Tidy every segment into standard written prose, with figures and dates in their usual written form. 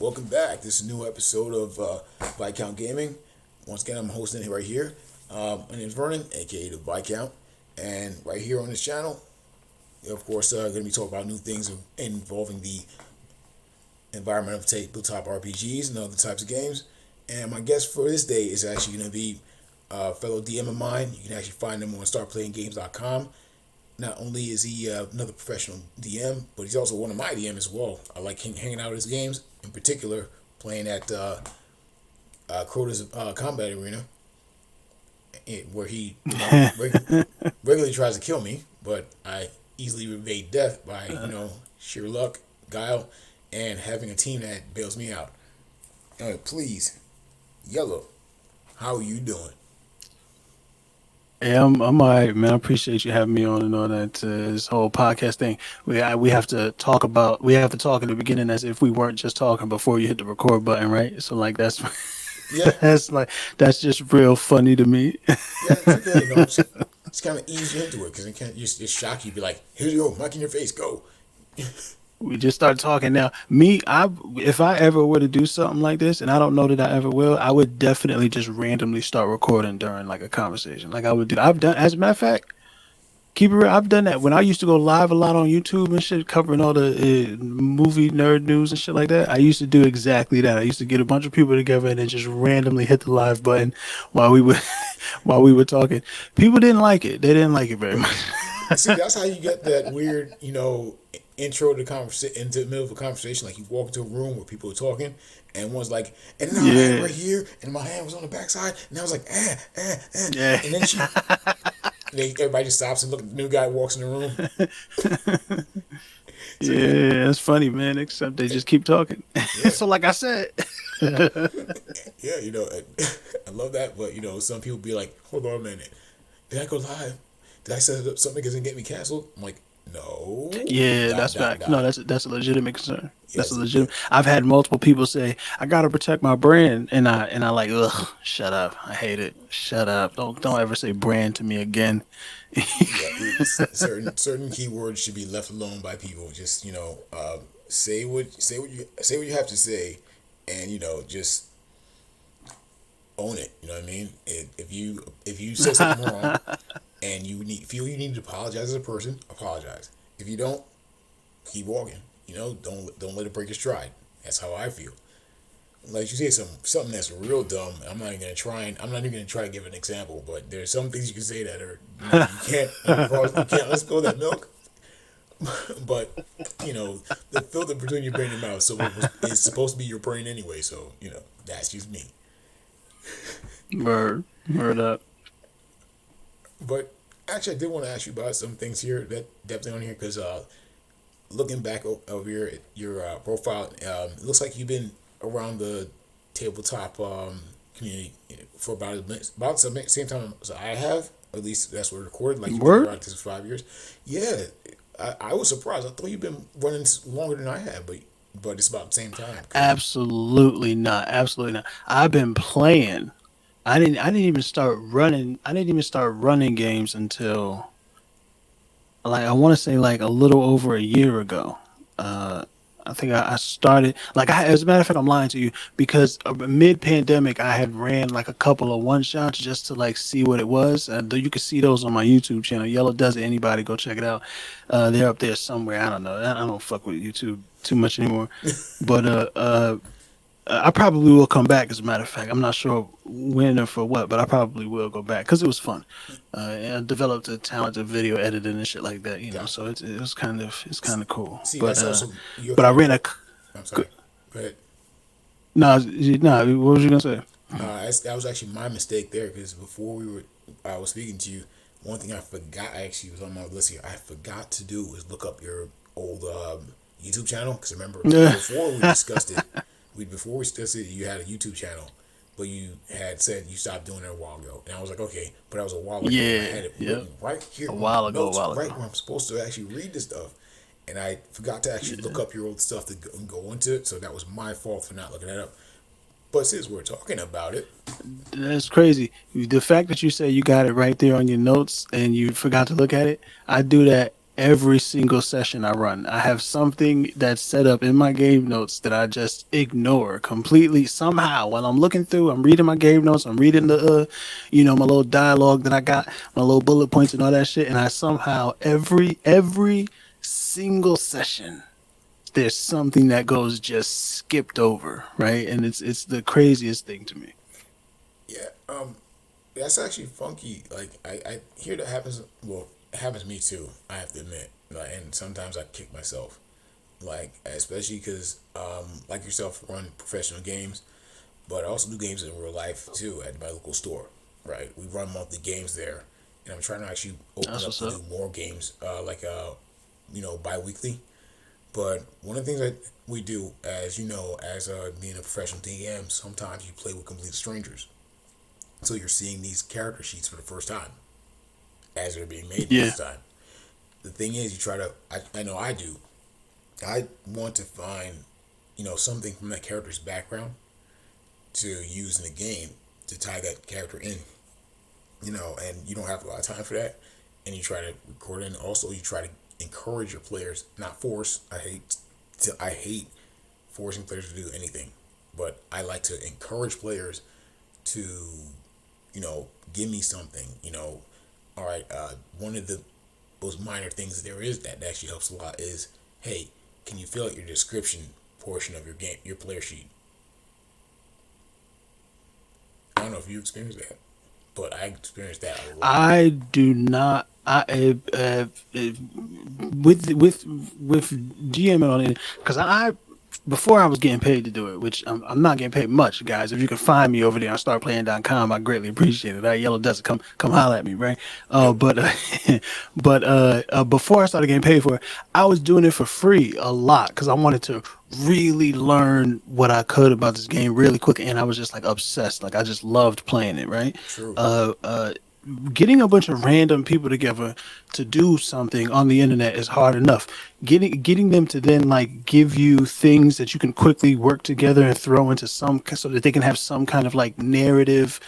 welcome back. This is a new episode of Viscount Gaming. Once again, I'm hosting it right here. My name is Vernon, aka the Viscount, and right here on this channel, of course, going to be talking about new things involving the environment of tabletop RPGs and other types of games. And my guest for this day is actually going to be a fellow DM of mine. You can actually find him on StartPlayingGames.com. Not only is he another professional DM, but he's also one of my DM as well. I like hanging out at his games, in particular playing at Crota's Combat Arena, where he regularly tries to kill me, but I easily evade death by sheer luck, guile, and having a team that bails me out. Please, Yellow, how are you doing? Hey, I'm all right, man. I appreciate you having me on and all that. This whole podcast thing, we have to talk in the beginning as if we weren't just talking before you hit the record button, right? So like that's Yeah, that's just real funny to me. yeah, it's okay. It's kind of ease you into it because it can't just shock you. Be like, here you go, mic in your face, go. We just started talking now. If I ever were to do something like this, and I don't know that I ever will, I would definitely just randomly start recording during like a conversation. Like I would do. I've done, as a matter of fact. Keep it real. I've done that when I used to go live a lot on YouTube and shit, covering all the movie nerd news and shit like that. I used to do exactly that. I used to get a bunch of people together and then just randomly hit the live button while we were while we were talking. People didn't like it. They didn't like it very much. See, that's how you get that weird, intro to into the middle of a conversation. Like you walk into a room where people are talking, and one's like, and then I had right Yeah, here, and my hand was on the backside, and I was like, yeah, and then everybody just stops and look. The new guy walks in the room. So yeah, yeah. That's funny, man. Except they just keep talking. yeah, So, like I said, yeah. I love that, but some people be like, hold on a minute, did I go live? Did I set up something that doesn't get me canceled? I'm like, no, yeah, dot that's dot fact. No, dot. that's a legitimate concern. That's a Yes, yeah. legitimate. I've had multiple people say, "I gotta protect my brand," and I like, ugh, shut up. I hate it. Shut up. Don't ever say brand to me again. Yeah, certain keywords should be left alone by people. Just say what you have to say, and just own it. You know what I mean? If you said something wrong and feel you need to apologize as a person, apologize. If you don't, keep walking. Don't let it break your stride. That's how I feel. Like you say something that's real dumb. I'm not even gonna try to give an example. But there's some things you can say that are you can't let's spill that milk. But the filter between your brain and mouth. So it's supposed to be your brain anyway. So that's just me. Word up. But actually, I did want to ask you about some things here that definitely on here because looking back over your profile, it looks like you've been around the tabletop community for about the same time as I have. At least that's what I recorded. Like you've been Word. around this for 5 years. Yeah, I was surprised. I thought you've been running longer than I have, but it's about the same time. Crazy. Absolutely not. Absolutely not. I've been playing. I didn't even start running. I didn't even start running games until like I want to say like a little over a year ago. Uh, I think I started like as a matter of fact, I'm lying to you because mid pandemic I had ran like a couple of one shots just to like see what it was. Though you can see those on my YouTube channel. Yellow Does It. Anybody go check it out? They're up there somewhere. I don't know. I don't fuck with YouTube too much anymore. But I probably will come back. As a matter of fact, I'm not sure when or for what, but I probably will go back because it was fun. And I developed a talent of video editing and shit like that, Yeah. So it's kind of cool. See, that's also your But I kind of ran pro. a I'm sorry. Go ahead. no, no. What was you gonna say? That was actually my mistake there because before I was speaking to you. One thing I forgot actually was on my list here. I forgot to do was look up your old YouTube channel because remember before we discussed it, you had a YouTube channel, but you had said you stopped doing it a while ago, and I was like, okay, but that was a while ago, and I Yeah, had it yep. written right here A on my while ago, a notes, while right ago. where I'm supposed to actually read this stuff, and I forgot to actually look up your old stuff to go into it. So that was my fault for not looking that up. But since we're talking about it, That's crazy. The fact that you say you got it right there on your notes and you forgot to look at it, I do that every single session I run. I have something that's set up in my game notes that I just ignore completely somehow. While I'm looking through, I'm reading my game notes, I'm reading my little dialogue that I got, my little bullet points and all that shit, and I somehow every single session there's something that goes just skipped over, right? And it's the craziest thing to me. Yeah, that's actually funky. Like I hear that happens. Well, it happens to me too. I have to admit. Like, and sometimes I kick myself. Like especially because like yourself, run professional games, but I also do games in real life too at my local store. Right, we run monthly games there, and I'm trying to actually open That's up what's to up. do more games, bi-weekly. But one of the things that we do, as you know, as being a professional DM, sometimes you play with complete strangers. So you're seeing these character sheets for the first time as they're being made Yeah. most of the time. The thing is, you try to, I know I do, I want to find, something from that character's background to use in the game to tie that character in, and you don't have a lot of time for that. And you try to record it. And also, you try to encourage your players, not force. I hate forcing players to do anything, but I like to encourage players to, give me something. All right. One of the most minor things there is that actually helps a lot is, hey, can you fill out your description portion of your game, your player sheet? I don't know if you experienced that, but I experienced that a lot. I do not. With GMing on it because I before I was getting paid to do it, which I'm not getting paid much, guys. If you can find me over there on startplaying.com, I greatly appreciate it. That yellow doesn't come holler at me, right? Yep. But before I started getting paid for it, I was doing it for free a lot because I wanted to really learn what I could about this game really quick, and I was just like obsessed. Like I just loved playing it, right? True. Uh, uh, Getting a bunch of random people together to do something on the internet is hard enough. Getting them to then like give you things that you can quickly work together and throw into some so that they can have some kind of like narrative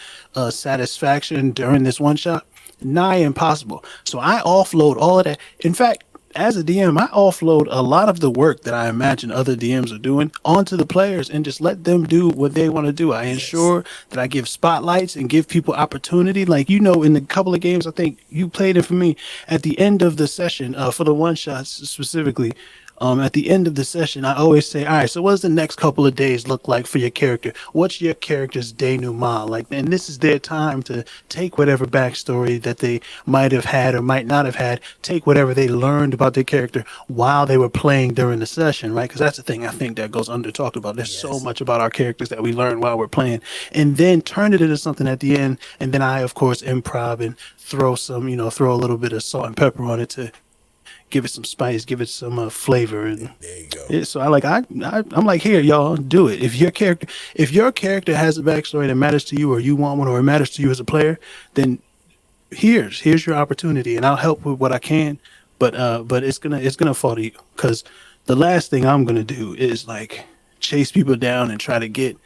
satisfaction during this one shot, nigh impossible. So I offload all of that. In fact, as a DM, I offload a lot of the work that I imagine other DMs are doing onto the players and just let them do what they want to do. I Yes. ensure that I give spotlights and give people opportunity. Like, in the couple of games I think you played it for me, at the end of the session, for the one shots specifically, at the end of the session, I always say, all right, so what does the next couple of days look like for your character? What's your character's denouement? Like, and this is their time to take whatever backstory that they might have had or might not have had, take whatever they learned about their character while they were playing during the session, right? Because that's the thing I think that goes under talked about. There's so Yes. much about our characters that we learn while we're playing, and then turn it into something at the end. And then I, of course, improv and throw a little bit of salt and pepper on it to give it some spice, give it some flavor, and There you go. so I'm like, here, y'all, do it. If your character has a backstory that matters to you, or you want one, or it matters to you as a player, then here's your opportunity, and I'll help with what I can. But it's gonna fall to you because the last thing I'm gonna do is like chase people down and try to get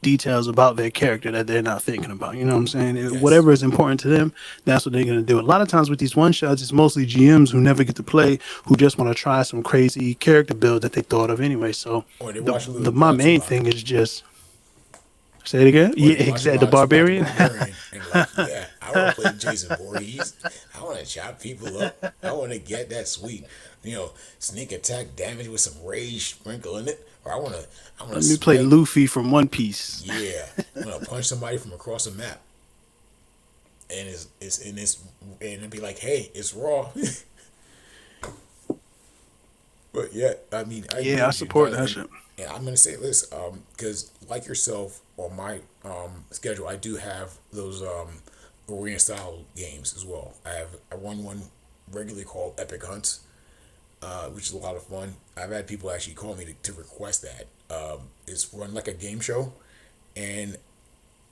details about their character that they're not thinking about. You know what I'm saying? Yes. Whatever is important to them, that's what they're gonna do. A lot of times with these one shots, it's mostly GMs who never get to play, who just want to try some crazy character build that they thought of anyway. So Or they the watch a the little my main Godzilla. thing is just say it again. Or Yeah, they watch a exactly. The lot about the barbarian. barbarian and like, yeah, I want to play Jason Voorhees. I want to chop people up. I want to get that sweet, sneak attack damage with some rage sprinkle in it. Or I want to Let me play smite. Luffy from One Piece. Yeah, I'm gonna punch somebody from across the map, and it'd be like, hey, it's raw. But yeah, I mean, I agree Yeah, I with you support entirely, that and, shit. and I'm gonna say this, because like yourself on my schedule, I do have those arena style games as well. I run one regularly called Epic Hunts, which is a lot of fun. I've had people actually call me to request that. It's run like a game show, and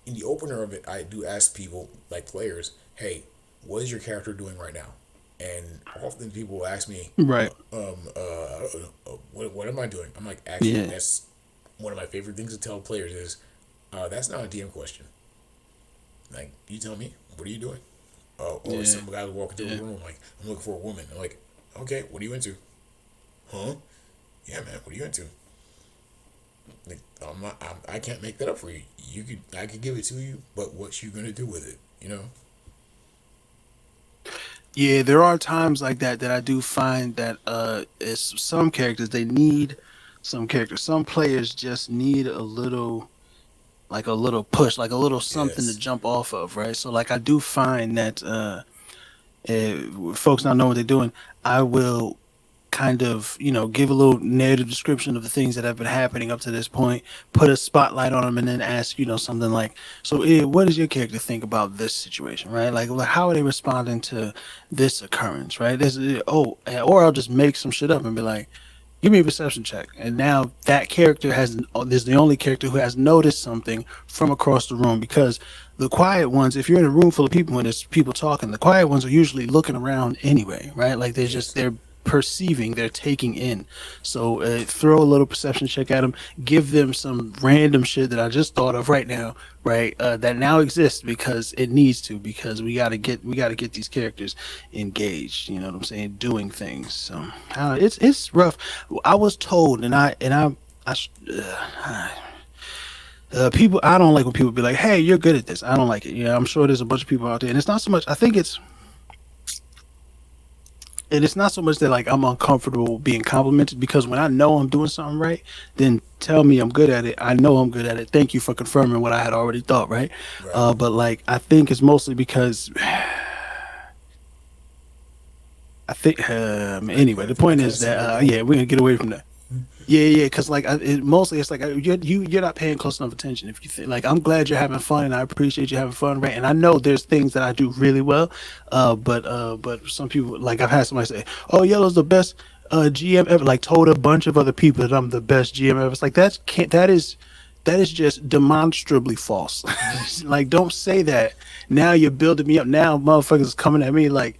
in the opener of it, I do ask people, like players, hey, what is your character doing right now? And often people will ask me, Right. what am I doing? I'm like, actually, Yeah. that's one of my favorite things to tell players is, that's not a DM question. Like, you tell me, what are you doing? Or Yeah. some guy will walk into a Yeah. room like, I'm looking for a woman. I'm like, Okay, what are you into? Huh? Yeah, man, what are you into? Like, I can't make that up for you. I could give it to you, but what you gonna do with it? You know? Yeah, there are times like that that I do find that it's some characters they need some characters. Some players just need a little like a little push, like a little something to Yes. jump off of, right? So like I do find that folks not know what they're doing, I will kind of, give a little narrative description of the things that have been happening up to this point, put a spotlight on them, and then ask, something like, so, what does your character think about this situation, right? Like how are they responding to this occurrence, right? Or I'll just make some shit up and be like, give me a perception check. And now that character is the only character who has noticed something from across the room because the quiet ones, if you're in a room full of people and there's people talking, the quiet ones are usually looking around anyway, right? Like Yes. they're perceiving, they're taking in. So throw a little perception check at them, give them some random shit that I just thought of right now, right? That now exists because it needs to, because we gotta get these characters engaged. You know what I'm saying? Doing things. So it's rough. I was told, people. I don't like when people be like, "Hey, you're good at this." I don't like it. Yeah, I'm sure there's a bunch of people out there, and it's not so much. I think it's not so much that like I'm uncomfortable being complimented because when I know I'm doing something right, then tell me I'm good at it. I know I'm good at it. Thank you for confirming what I had already thought, right? Right. But like I think it's mostly because I think anyway. The I point kind of is see that where you're going. yeah, we're gonna get away from that. Yeah, because like mostly it's like you're not paying close enough attention. If you think like I'm glad you're having fun and I appreciate you having fun, right? And I know there's things that I do really well, but some people like I've had somebody say, "Oh, Yellow's the best GM ever." Like told a bunch of other people that I'm the best GM ever. It's like that is just demonstrably false. Like don't say that. Now you're building me up. Now motherfuckers is coming at me like,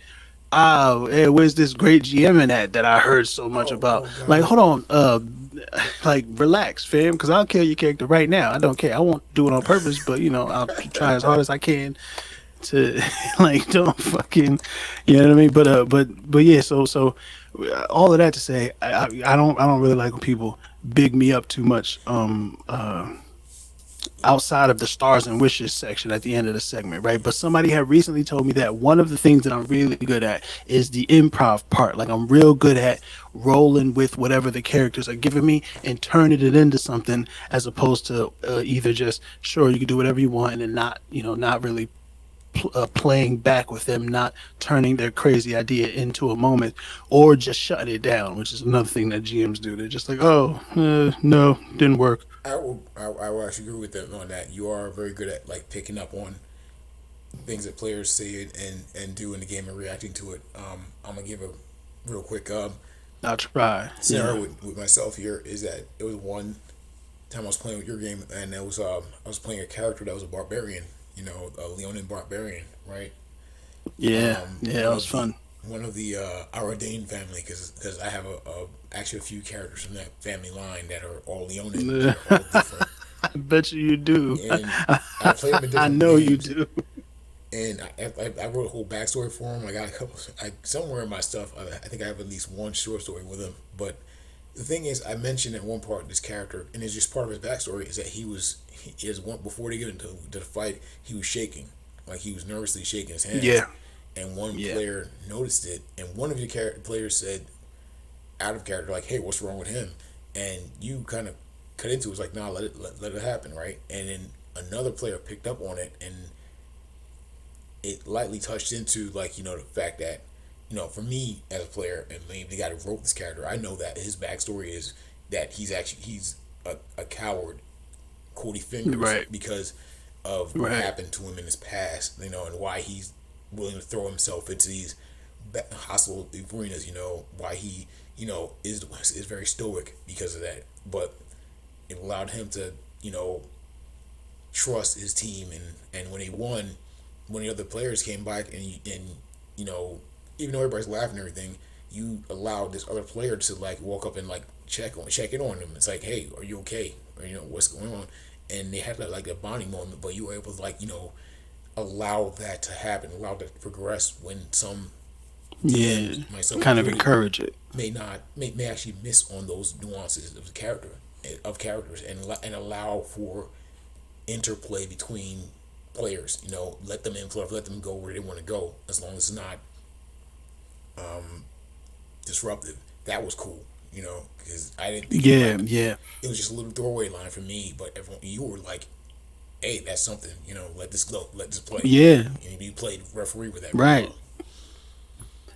oh, hey, where's this great GM that I heard so much Oh, about? oh Like, God. hold on, like relax, fam, because I'll kill your character right now. I don't care. I won't do it on purpose, but I'll try as hard as I can to like don't fucking, you know what I mean? But yeah. So all of that to say, I don't really like when people big me up too much. Outside of the stars and wishes section at the end of the segment, right? But somebody had recently told me that one of the things that I'm really good at is the improv part. Like I'm real good at rolling with whatever the characters are giving me and turning it into something as opposed to either just sure you can do whatever you want and then not really playing back with them, not turning their crazy idea into a moment or just shutting it down, which is another thing that GMs do. They're just like, I, oh, no, didn't work. I will actually agree with them on that. You are very good at like picking up on things that players say and do in the game and reacting to it. I'm gonna give a real quick I'll try. scenario Yeah. with myself here is that it was one time I was playing with your game and it was I was playing a character that was a barbarian, a Leonin barbarian, right? Yeah. Yeah. That One was of the fun. Aradane family because I have actually a few characters from that family line that are all Leonin and they're all different. I bet you do. And I played them in I different know you games, do. and I wrote a whole backstory for him. I got a couple. Somewhere in my stuff, I think I have at least one short story with him. But the thing is, I mentioned at one part this character, and it's just part of his backstory is that he is one before they get into the fight, he was shaking, like he was nervously shaking his hands, Yeah. and one Yeah. player noticed it, and one of the players said, out of character, like, "Hey, what's wrong with him?" And you kind of cut into it, was like, "Nah, let it happen, right?" And then another player picked up on it and it lightly touched into like the fact that for me as a player and maybe the guy who wrote this character, I know that his backstory is that he's a coward, Cody Fingers, Right. because of what Right. happened to him in his past, and why he's willing to throw himself into these hostile arenas, why he is very stoic because of that, but it allowed him to trust his team, and when he won, when the other players came back and you know even though everybody's laughing and everything, you allowed this other player to like walk up and like check in on him. It's like, hey, are you okay? Or what's going on? And they had like a bonding moment, but you were able to like allow that to happen, allow that to progress when some Yeah, DMs, myself kind of included, encourage it. may actually miss on those nuances of the character of characters and allow for interplay between players. Let them influence, let them go where they want to go, as long as it's not disruptive. That was cool. Because I didn't think it Yeah, like yeah. it was just a little throwaway line for me, but everyone you were like, hey, that's something. Let this go, let this play, Yeah, and you played referee with that real right. well.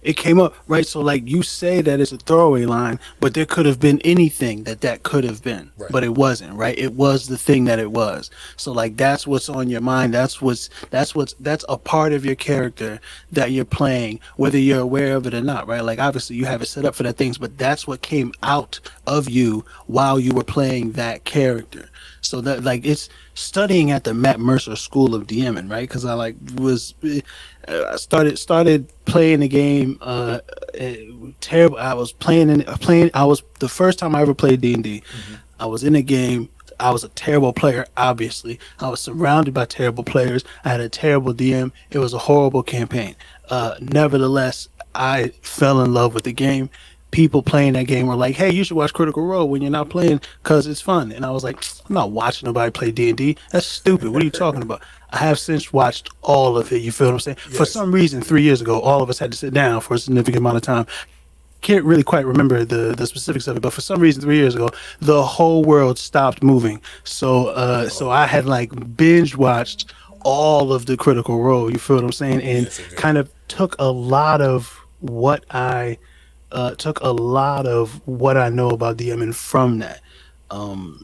It came up right. So like you say that it's a throwaway line, but there could have been anything that could have been, Right. but it wasn't. Right? It was the thing that it was. So like that's what's on your mind. That's a part of your character that you're playing, whether you're aware of it or not. Right? Like obviously you have it set up for that things, but that's what came out of you while you were playing that character. So that like it's studying at the Matt Mercer School of DMing, right? Because I like was I started playing the game. Terrible. I was playing. I was the first time I ever played D&D. Mm-hmm. I was in a game. I was a terrible player. Obviously, I was surrounded by terrible players. I had a terrible DM. It was a horrible campaign. Nevertheless, I fell in love with the game. People playing that game were like, "Hey, you should watch Critical Role when you're not playing because it's fun." And I was like, "I'm not watching nobody play D&D. That's stupid. What are you talking about?" I have since watched all of it. You feel what I'm saying? For Yes. some reason, 3 years ago, all of us had to sit down for a significant amount of time. Can't really quite remember the specifics of it, but for some reason, 3 years ago, the whole world stopped moving. So Oh, I had like binge watched all of the Critical Role. You feel what I'm saying? And yes, I do. kind of took a lot of what I know about DMing from that. Um,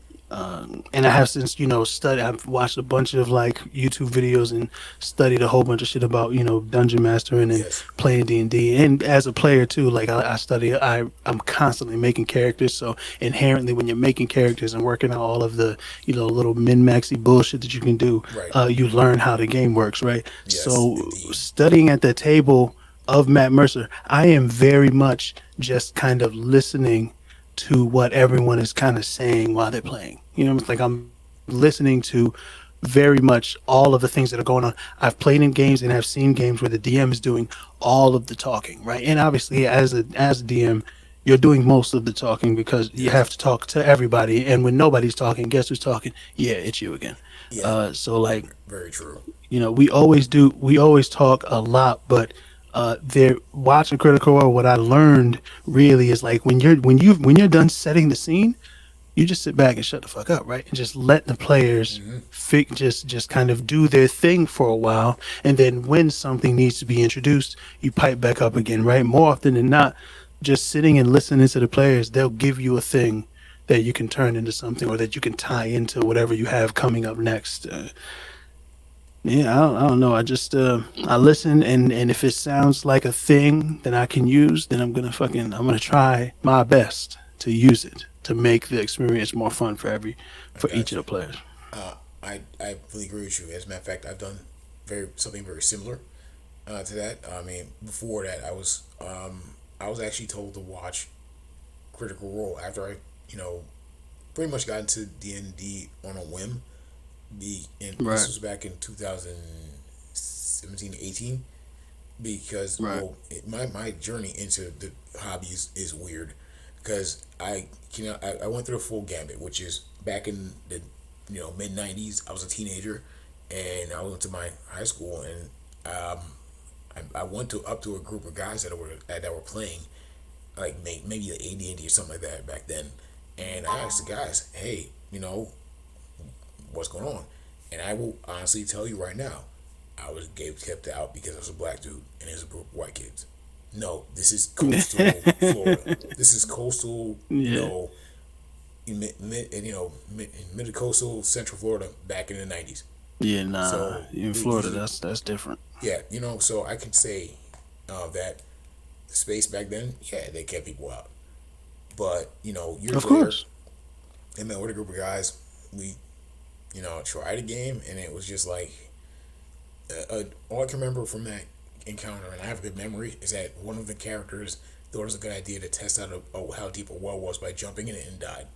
and I have since studied. I've watched a bunch of like YouTube videos and studied a whole bunch of shit about dungeon mastering and Yes. playing D&D. And as a player too, like I study. I'm constantly making characters. So inherently, when you're making characters and working out all of the little min maxy bullshit that you can do, Right. you learn how the game works, right? Yes, So indeed. studying at the table of Matt Mercer, I am very much just kind of listening to what everyone is kind of saying while they're playing. It's like I'm listening to very much all of the things that are going on. I've played in games and have seen games where the DM is doing all of the talking, right? And obviously, as a DM, you're doing most of the talking because you Yes. have to talk to everybody. And when nobody's talking, guess who's talking? Yeah, it's you again. Yeah. So like Very true. we always talk a lot, but they're watching Critical Role. What I learned really is like when you're done setting the scene, you just sit back and shut the fuck up, right? And just let the players Mm-hmm. just kind of do their thing for a while, and then when something needs to be introduced, you pipe back up again, right? More often than not, just sitting and listening to the players, they'll give you a thing that you can turn into something or that you can tie into whatever you have coming up next. Yeah, I don't know. I listen, and if it sounds like a thing that I can use, then I'm gonna try my best to use it to make the experience more fun I for each got of you. the players. I fully agree with you. As a matter of fact, I've done something very similar to that. I mean, before that, I was actually told to watch Critical Role after I pretty much got into D&D on a whim. And this Right, was back in 2017, 18. Because right, my journey into the hobby is weird, because I went through a full gambit, which is back in the mid '90s. I was a teenager, and I went to my high school, and I went to up to a group of guys that were playing like maybe the AD&D or something like that back then, and I asked the guys, hey, what's going on? And I will honestly tell you right now, I was kept out because I was a black dude and there's a group of white kids. No, this is coastal Florida. This is coastal, yeah, mid coastal Central Florida back in the '90s. yeah. Nah, So in Florida, these, that's different. yeah, so I can say that the space back then, yeah, they kept people out. But years Of later, course. I met with a group of guys. We tried a game, and it was just like all I can remember from that encounter, and I have a good memory, is that one of the characters thought it was a good idea to test out how deep a well was by jumping in it and died.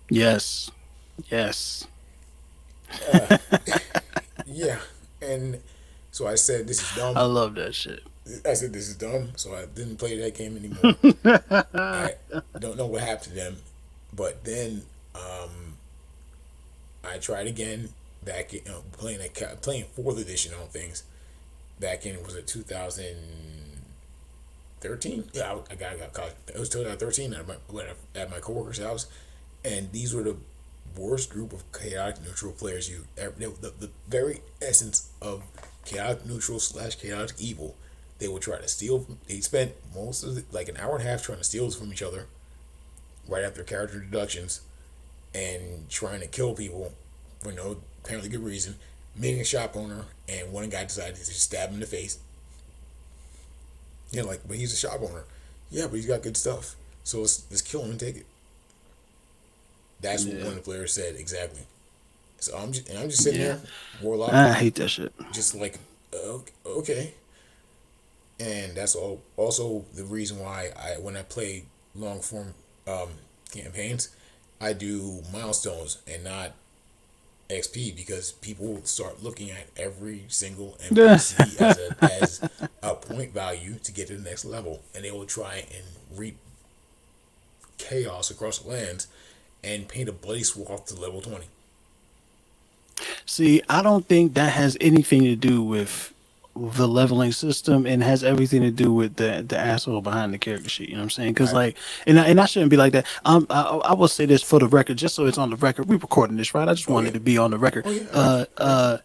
Yes, yes. Yeah, and so I said, "This is I dumb." love that shit. I said this is dumb, so I didn't play that game anymore. I don't know what happened to them, but then I tried again back in, playing fourth edition on things back in, was it 2013? Yeah, I got caught. It was 2013 at my coworker's house, and these were the worst group of chaotic neutral players you ever. The very essence of chaotic neutral slash chaotic evil. They would try to steal. They spent most of like an hour and a half trying to steal from each other right after character introductions and trying to kill people for no apparently good reason. Meeting a shop owner, and one guy decided to just stab him in the face. Yeah, like, but he's a shop owner. Yeah, but he's got good stuff. So let's kill him and take it. That's what one Yeah, of the players said exactly. So I'm just sitting yeah. there, warlock, I hate that shit. just like okay. And that's all. Also, the reason why when I play long form um, campaigns, I do milestones and not XP because people start looking at every single NPC as a point value to get to the next level, and they will try and reap chaos across the lands and paint a bloody swath to level 20. See, I don't think that has anything to do with the leveling system and has everything to do with the asshole behind the character sheet. You know what I'm saying? Because I like, and I shouldn't be like that. I will say this for the record, just so it's on the record. We recording this, right? I just oh yeah, wanted to be on the record. oh yeah, I got you.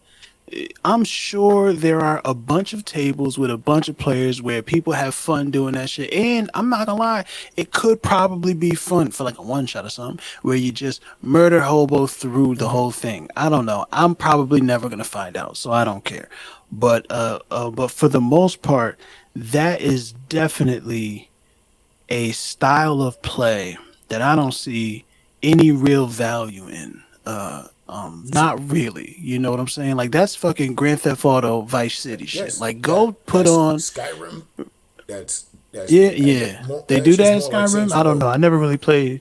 I'm sure there are a bunch of tables with a bunch of players where people have fun doing that shit. And I'm not gonna lie, it could probably be fun for like a one shot or something where you just murder hobo through the whole thing. I don't know. I'm probably never gonna find out, so I don't care. But for the most part, that is definitely a style of play that I don't see any real value in. Not really. You know what I'm saying? Like that's fucking Grand Theft Auto Vice City shit. Yes, Like go put that's on. Skyrim. That's Yeah, yeah. They that do shit's that in more like Skyrim. Saints I don't know. Row. I never really played.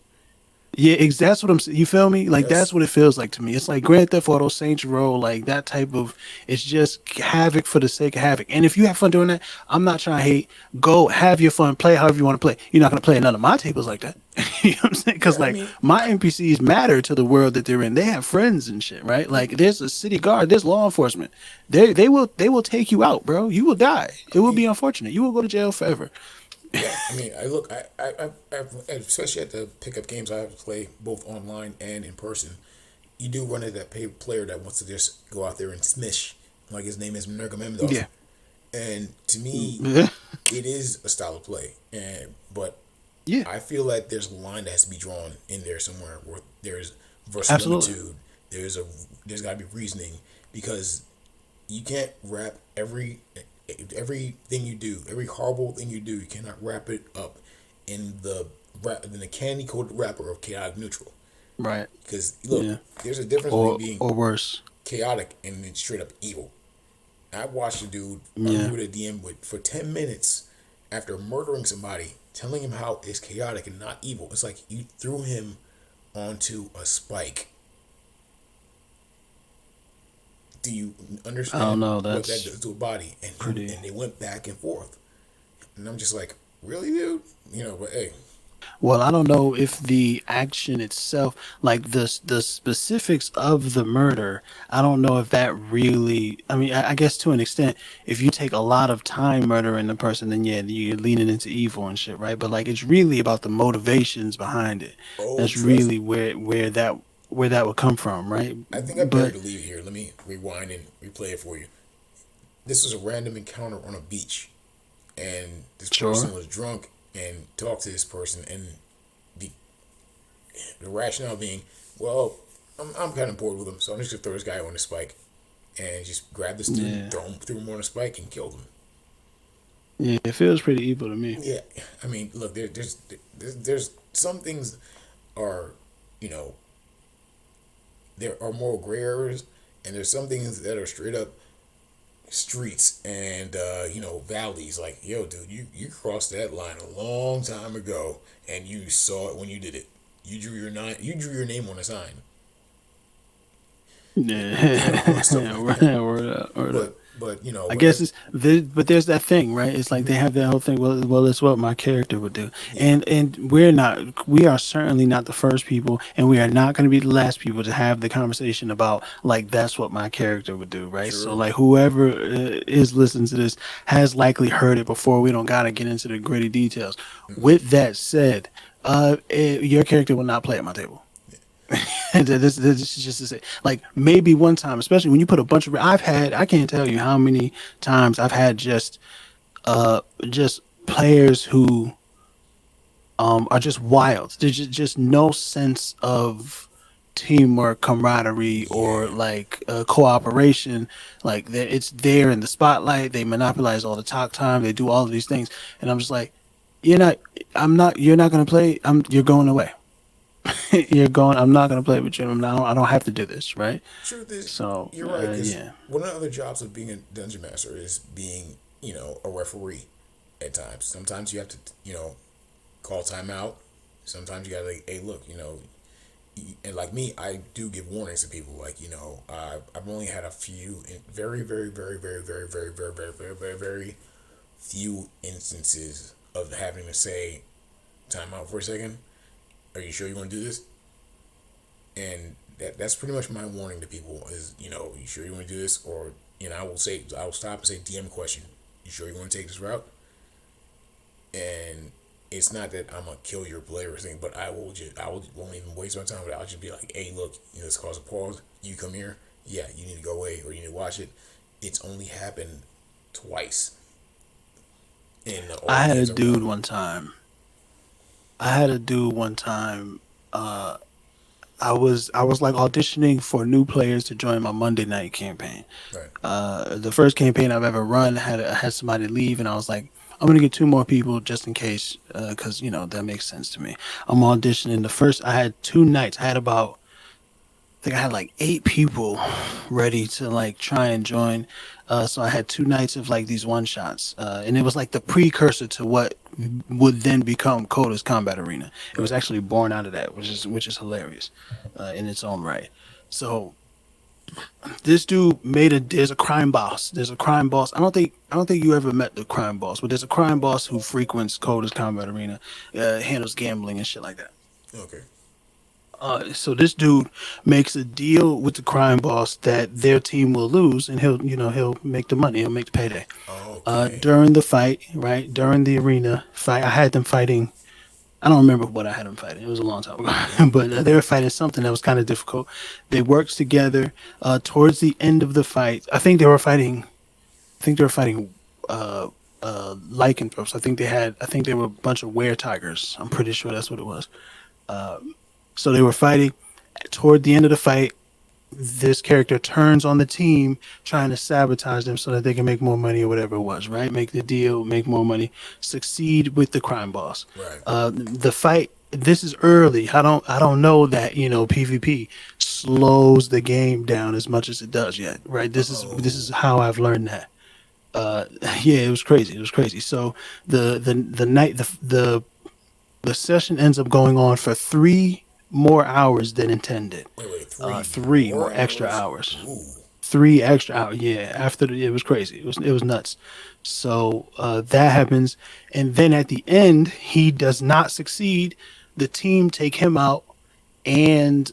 Yeah, that's what I'm saying. You feel me? Like that's Yes, what it feels like to me. It's like Grand Theft Auto, Saints Row, like that type of. It's just havoc for the sake of havoc. And if you have fun doing that, I'm not trying to hate. Go have your fun, play however you want to play. You're not gonna play at none of my tables like that. You know what I'm saying? Because yeah. I like mean, my NPCs matter to the world that they're in. They have friends and shit, right? Like there's a city guard, there's law enforcement. They will take you out, bro. You will die. It will be unfortunate. You will go to jail forever. yeah. I mean, I look. Especially at the pickup games I have to play both online and in person. You do run into that player that wants to just go out there and smish, like his name is Nurgamemdov. Yeah. And to me, Yeah. it is a style of play. But Yeah. I feel like there's a line that has to be drawn in there somewhere where there's Absolutely. verisimilitude. There's got to be reasoning because you can't wrap everything you do, every horrible thing you do. You cannot wrap it up in the candy coated wrapper of chaotic neutral. Right. Because look, Yeah. there's a difference between Or being or worse. chaotic and then straight up evil. I watched a dude argue Yeah. with a DM for 10 minutes after murdering somebody, telling him how it's chaotic and not evil. It's like you threw him onto a spike. Do you I don't understand know. what that That's does to a body? pretty. And they went back and forth, and I'm just like, really, dude? But hey, Well, I don't know if the action itself, like the specifics of the murder, I don't know if that really. I mean, I guess to an extent, if you take a lot of time murdering the person, then yeah, you're leaning into evil and shit, right? But like, it's really about the motivations behind it. oh, That's trust. really where that would come from, right? I think I buried But the lead here. Let me rewind and replay it for you. This was a random encounter on a beach, and this sure. person was drunk and talked to this person, and the the rationale being, well, I'm kind of bored with him, so I'm just gonna throw this guy on the spike, and just grab this dude, Yeah. threw him on a spike, and killed him. Yeah, it feels pretty evil to me. Yeah, I mean, look, there's some things are, you know, there are more gray areas, and there's some things that are straight up streets and valleys. Like, yo, dude, you crossed that line a long time ago, and you saw it when you did it. You drew your name on a sign. Yeah. Stuff Yeah, like word that. up, word up, word But up. But you know, I but guess as it's there, but there's that thing, right? It's like they have that whole thing. Well, it's what my character would do, yeah, and we are certainly not the first people, and we are not going to be the last people to have the conversation about like that's what my character would do, right? So true. like whoever is listening to this has likely heard it before. We don't gotta get into the gritty details. With that said, your character will not play at my table. This is just to say, like maybe one time, especially when you put a bunch of. I can't tell you how many times I've had just players who are just wild. There's just no sense of teamwork, camaraderie, or Yeah, like cooperation. Like it's there in the spotlight. They monopolize all the talk time. They do all of these things, and I'm just like, you're not. I'm not. You're not gonna play. You're going away. You're going. I'm not gonna play with you. I don't have to do this, right? truth is, So you're right. Because yeah, one of the other jobs of being a dungeon master is being, you know, a referee. At times, sometimes you have to, you know, call timeout. Sometimes you gotta like, hey, look, you know, and like me, I do give warnings to people. Like, you know, I've only had a few, very, very, very, very, very, very, very, very, very, very, very few instances of having to say, time out for a second. Are you sure you want to do this? And that's pretty much my warning to people is, you know, you sure you want to do this? Or, you know, I will stop and say, DM question. You sure you want to take this route? And it's not that I'm gonna kill your player or thing, but I won't even waste my time. But I'll just be like, hey, look, you know, this cause a pause. You come here, yeah, you need to go away or you need to watch it. It's only happened twice in all I the had a games I've dude run. one time. I had a dude one time. I was like auditioning for new players to join my Monday night campaign. Right, The first campaign I've ever run had somebody leave, and I was like, I'm gonna get two more people just in case, because that makes sense to me. I'm auditioning. The first I had 2 nights. I think I had like 8 people ready to like try and join. So I had 2 nights of like these one shots, and it was like the precursor to what would then become Coda's Combat Arena. It was right. actually born out of that, which is hilarious in its own right. So this dude made a there's a crime boss. There's a crime boss. I don't think you ever met the crime boss, but there's a crime boss who frequents Coda's Combat Arena, handles gambling and shit like that. Okay, So this dude makes a deal with the crime boss that their team will lose, and he'll make the money, he'll make the payday. okay, During the fight, right during the arena fight, I had them fighting. I don't remember what I had them fighting. It was a long time ago, but they were fighting something that was kind of difficult. They worked together. Towards the end of the fight, I think they were fighting. I think they were fighting lycanthropes. I think they were a bunch of were tigers. I'm pretty sure that's what it was. So they were fighting. Toward the end of the fight, this character turns on the team, trying to sabotage them so that they can make more money or whatever it was, right? Make the deal, make more money, succeed with the crime boss. right. The fight. This is early. I don't know that PvP slows the game down as much as it does yet, right? This is Oh, how I've learned that. Uh, yeah, it was crazy. It was crazy. So the night the session ends up going on for 3 more hours than intended. wait, three Three more more extra hours. hours. Ooh, 3 extra hours. Yeah, it was crazy. It was nuts. So that happens, and then at the end, he does not succeed. The team take him out, and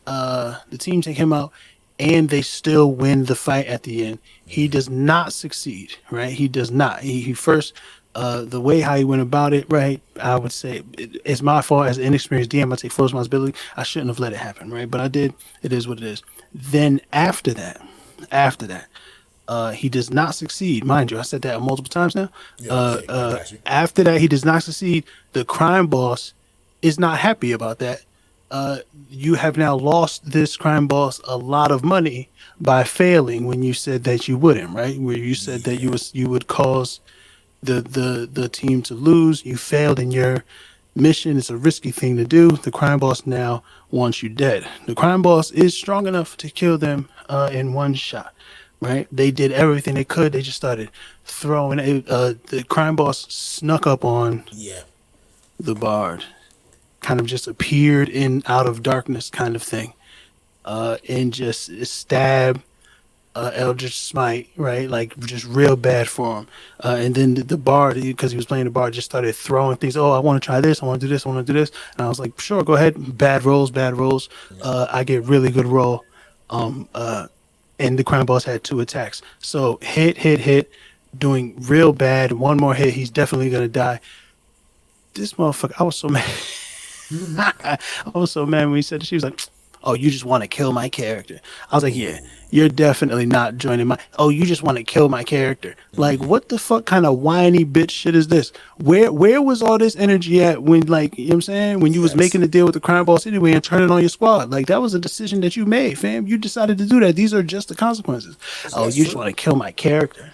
they still win the fight at the end. He man. does not succeed, right? He does not. He first, the way how he went about it, right? I would say it's my fault as an inexperienced DM. I take full responsibility. I shouldn't have let it happen, right? But I did. It is what it is. Then after that, he does not succeed. Mind you, I said that multiple times now. Yeah, yeah, I got you. After that, he does not succeed. The crime boss is not happy about that. You have now lost this crime boss a lot of money by failing when you said that you wouldn't, right? Where you said that Yeah. you would cause the team to lose. You failed in your mission. It's a risky thing to do. The crime boss now wants you dead. The crime boss is strong enough to kill them in one shot, right? They did everything they could. They just started throwing. The crime boss snuck up on Yeah. the bard, kind of just appeared in out of darkness, kind of thing, and just stab. Eldritch Smite, right? Like just real bad for him. And then the bard, because he was playing the bard, just started throwing things. Oh, I want to try this. I want to do this. I want to do this. And I was like, sure, go ahead. Bad rolls, bad rolls. Yeah. I get really good roll. Um, uh, and the crime boss had two attacks. So hit, hit, hit, doing real bad. One more hit, he's definitely gonna die. This motherfucker, I was so mad. I was so mad when he said she was like, "Oh, you just want to kill my character." I was like, "Yeah, Ooh. you're definitely not joining my." Oh, you just want to kill my character. Like, what the fuck kind of whiny bitch shit is this? Where was all this energy at when, like, you know what I'm saying, when you was Yes. making the deal with the crime boss anyway and turning on your squad? Like, that was a decision that you made, fam. You decided to do that. These are just the consequences. Oh, That's you just true. want to kill my character.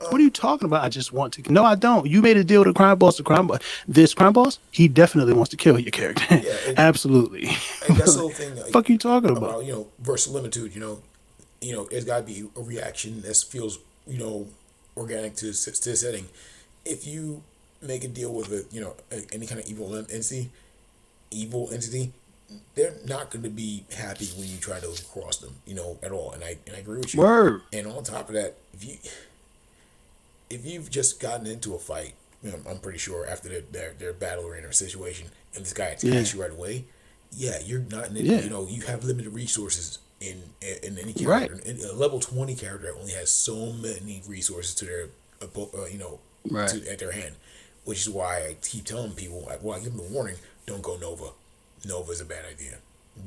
What are you talking about? I just want to. No, I don't. You made a deal with the crime boss. The crime boss. This crime boss, he definitely wants to kill your character. Yeah, Absolutely. and that's the whole thing. Like, Fuck you talking about? about verisimilitude. It's got to be a reaction that feels organic to the setting. If you make a deal with any kind of evil entity, they're not going to be happy when you try to cross them, at all. And I agree with you. Word. And on top of that, if you've just gotten into a fight, I'm pretty sure after their battle arena or situation, and this guy Yeah. attacks you right away, yeah, you're not in it. Yeah. You have limited resources in any Right. character. And a level 20 character only has so many resources to their Right. at their hand, which is why I keep telling people, I give them the warning: don't go Nova. Nova is a bad idea.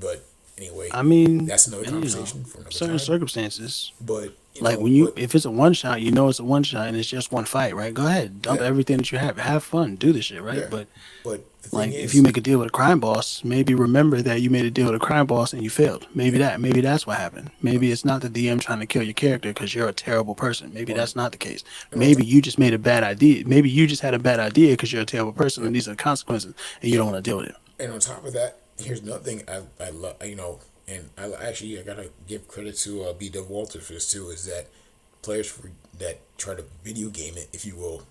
But anyway, I mean, that's another you conversation for another certain time. circumstances. But Like when you, if it's a one shot, you know it's a one shot, and it's just one fight, right? Go ahead, dump yeah, everything that you have fun, do this shit, right? yeah. But But the thing like, if you is, make a deal with a crime boss, maybe remember that you made a deal with a crime boss and you failed. yeah, Maybe that's what happened. Maybe it's not the DM trying to kill your character because you're a terrible person. Maybe on that's not the case. and on Maybe top, you just made a bad idea. Maybe you just had a bad idea because you're a terrible person, and these are the consequences, and you don't want to deal with it. and on top of that, here's another thing I love. And I gotta give credit to B. W. Walter for this too. Is that that try to video game it, if you will,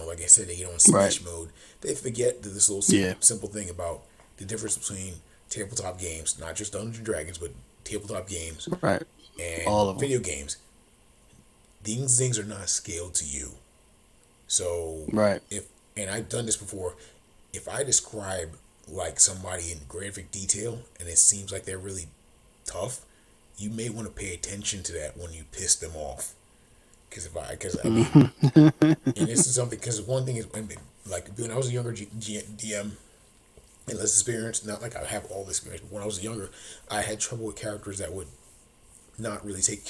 like I said, they get on Right. Smash mode. They forget that this little Yeah. simple thing about the difference between tabletop games, not just Dungeons and Dragons, but tabletop games Right. and All of them. video games. These things are not scaled to you. So Right. if and I've done this before, if I describe like somebody in graphic detail and it seems like they're really tough, you may want to pay attention to that when you piss them off. Because I mean, and this is something, because one thing is, like when I was a younger DM and less experienced, not like I have all this experience, but when I was younger, I had trouble with characters that would not really take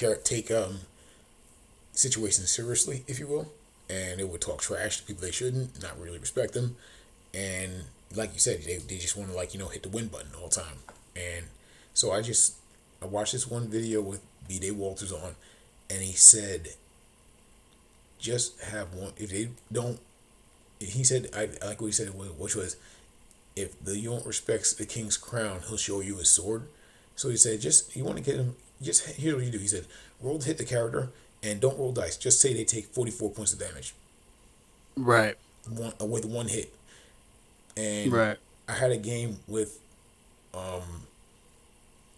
situations seriously, if you will, and they would talk trash to people they shouldn't, not really respect them, and like you said, they just want to hit the win button all the time, and so I watched this one video with B. Walters on, and he said just have one. If they don't, he said, I like what he said, which was, if the you don't respects the king's crown, he'll show you his sword. So he said, just you want to get him. Just here's what you do. He said, roll to hit the character, and don't roll dice. Just say they take 44 points of damage, Right. with one hit. And Right. I had a game with,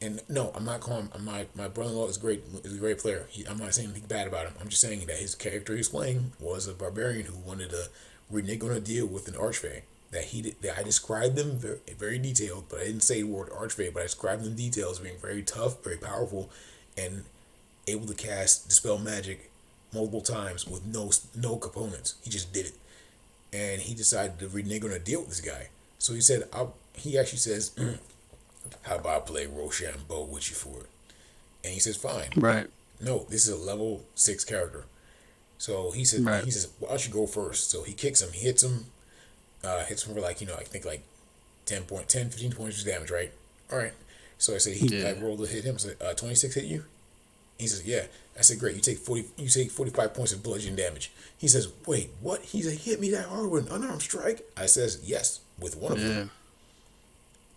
and no, I'm not calling my brother-in-law is great. Is a great player. I'm not saying anything bad about him. I'm just saying that his character he's playing was a barbarian who wanted to renege on a deal with an archfey. That I described them very detailed, but I didn't say the word archfey. But I described them details being very tough, very powerful, and able to cast dispel magic multiple times with no components. He just did it, and he decided to renege on a deal with this guy. So he said, he actually says, "How about I play Rochambeau with you for it?" And he says, "Fine." Right. No, this is a level 6 character. So Right. he says, "Well, I should go first." So he kicks him, he hits him for I think like 15 points of damage, right? All right. So I said I Yeah. rolled to hit him. I said, 26 hit you? He says, yeah. I said, great. You take 45 points of bludgeoning damage. He says, wait, what? He said, hit me that hard with an unarmed strike? I says, yes, with one of them.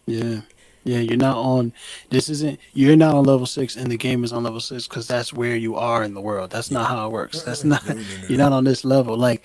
Yeah. Yeah. Yeah, you're not on. This isn't. You're not on level 6, and the game is on level 6 because that's where you are in the world. That's not how it works. That's not. No, no, no, no, You're no. not on this level. Like,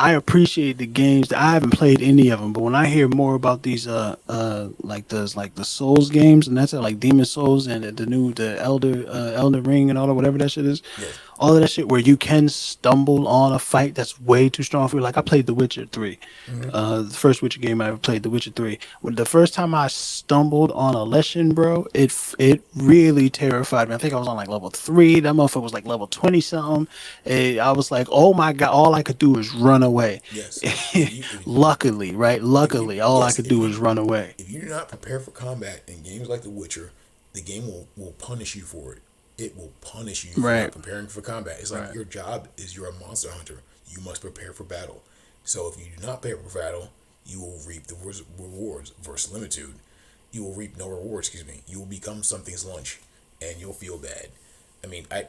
I appreciate the games. I haven't played any of them, but when I hear more about these like the Souls games, and that's like Demon Souls and the Elder Ring and all that whatever that shit is, Yes. all of that shit where you can stumble on a fight that's way too strong for you. Like I played The Witcher 3. Hmm. The first Witcher game I ever played, The Witcher 3. When the first time I stumbled on a lesson, bro, it really terrified me. I think I was on like level 3. That motherfucker was like level 20 something. I was like, oh my god, all I could do is run away. Yes. If you if, Luckily, right? if you Luckily, all I yes could do was run away. if you're not prepared for combat in games like The Witcher, the game will punish you for it. It will punish you for not Right. preparing for combat. It's like Right. your job is you're a monster hunter. You must prepare for battle. So if you do not prepare for battle, you will reap the rewards versus limitude. You will reap no rewards. Excuse me. You will become something's lunch, and you'll feel bad. I mean, I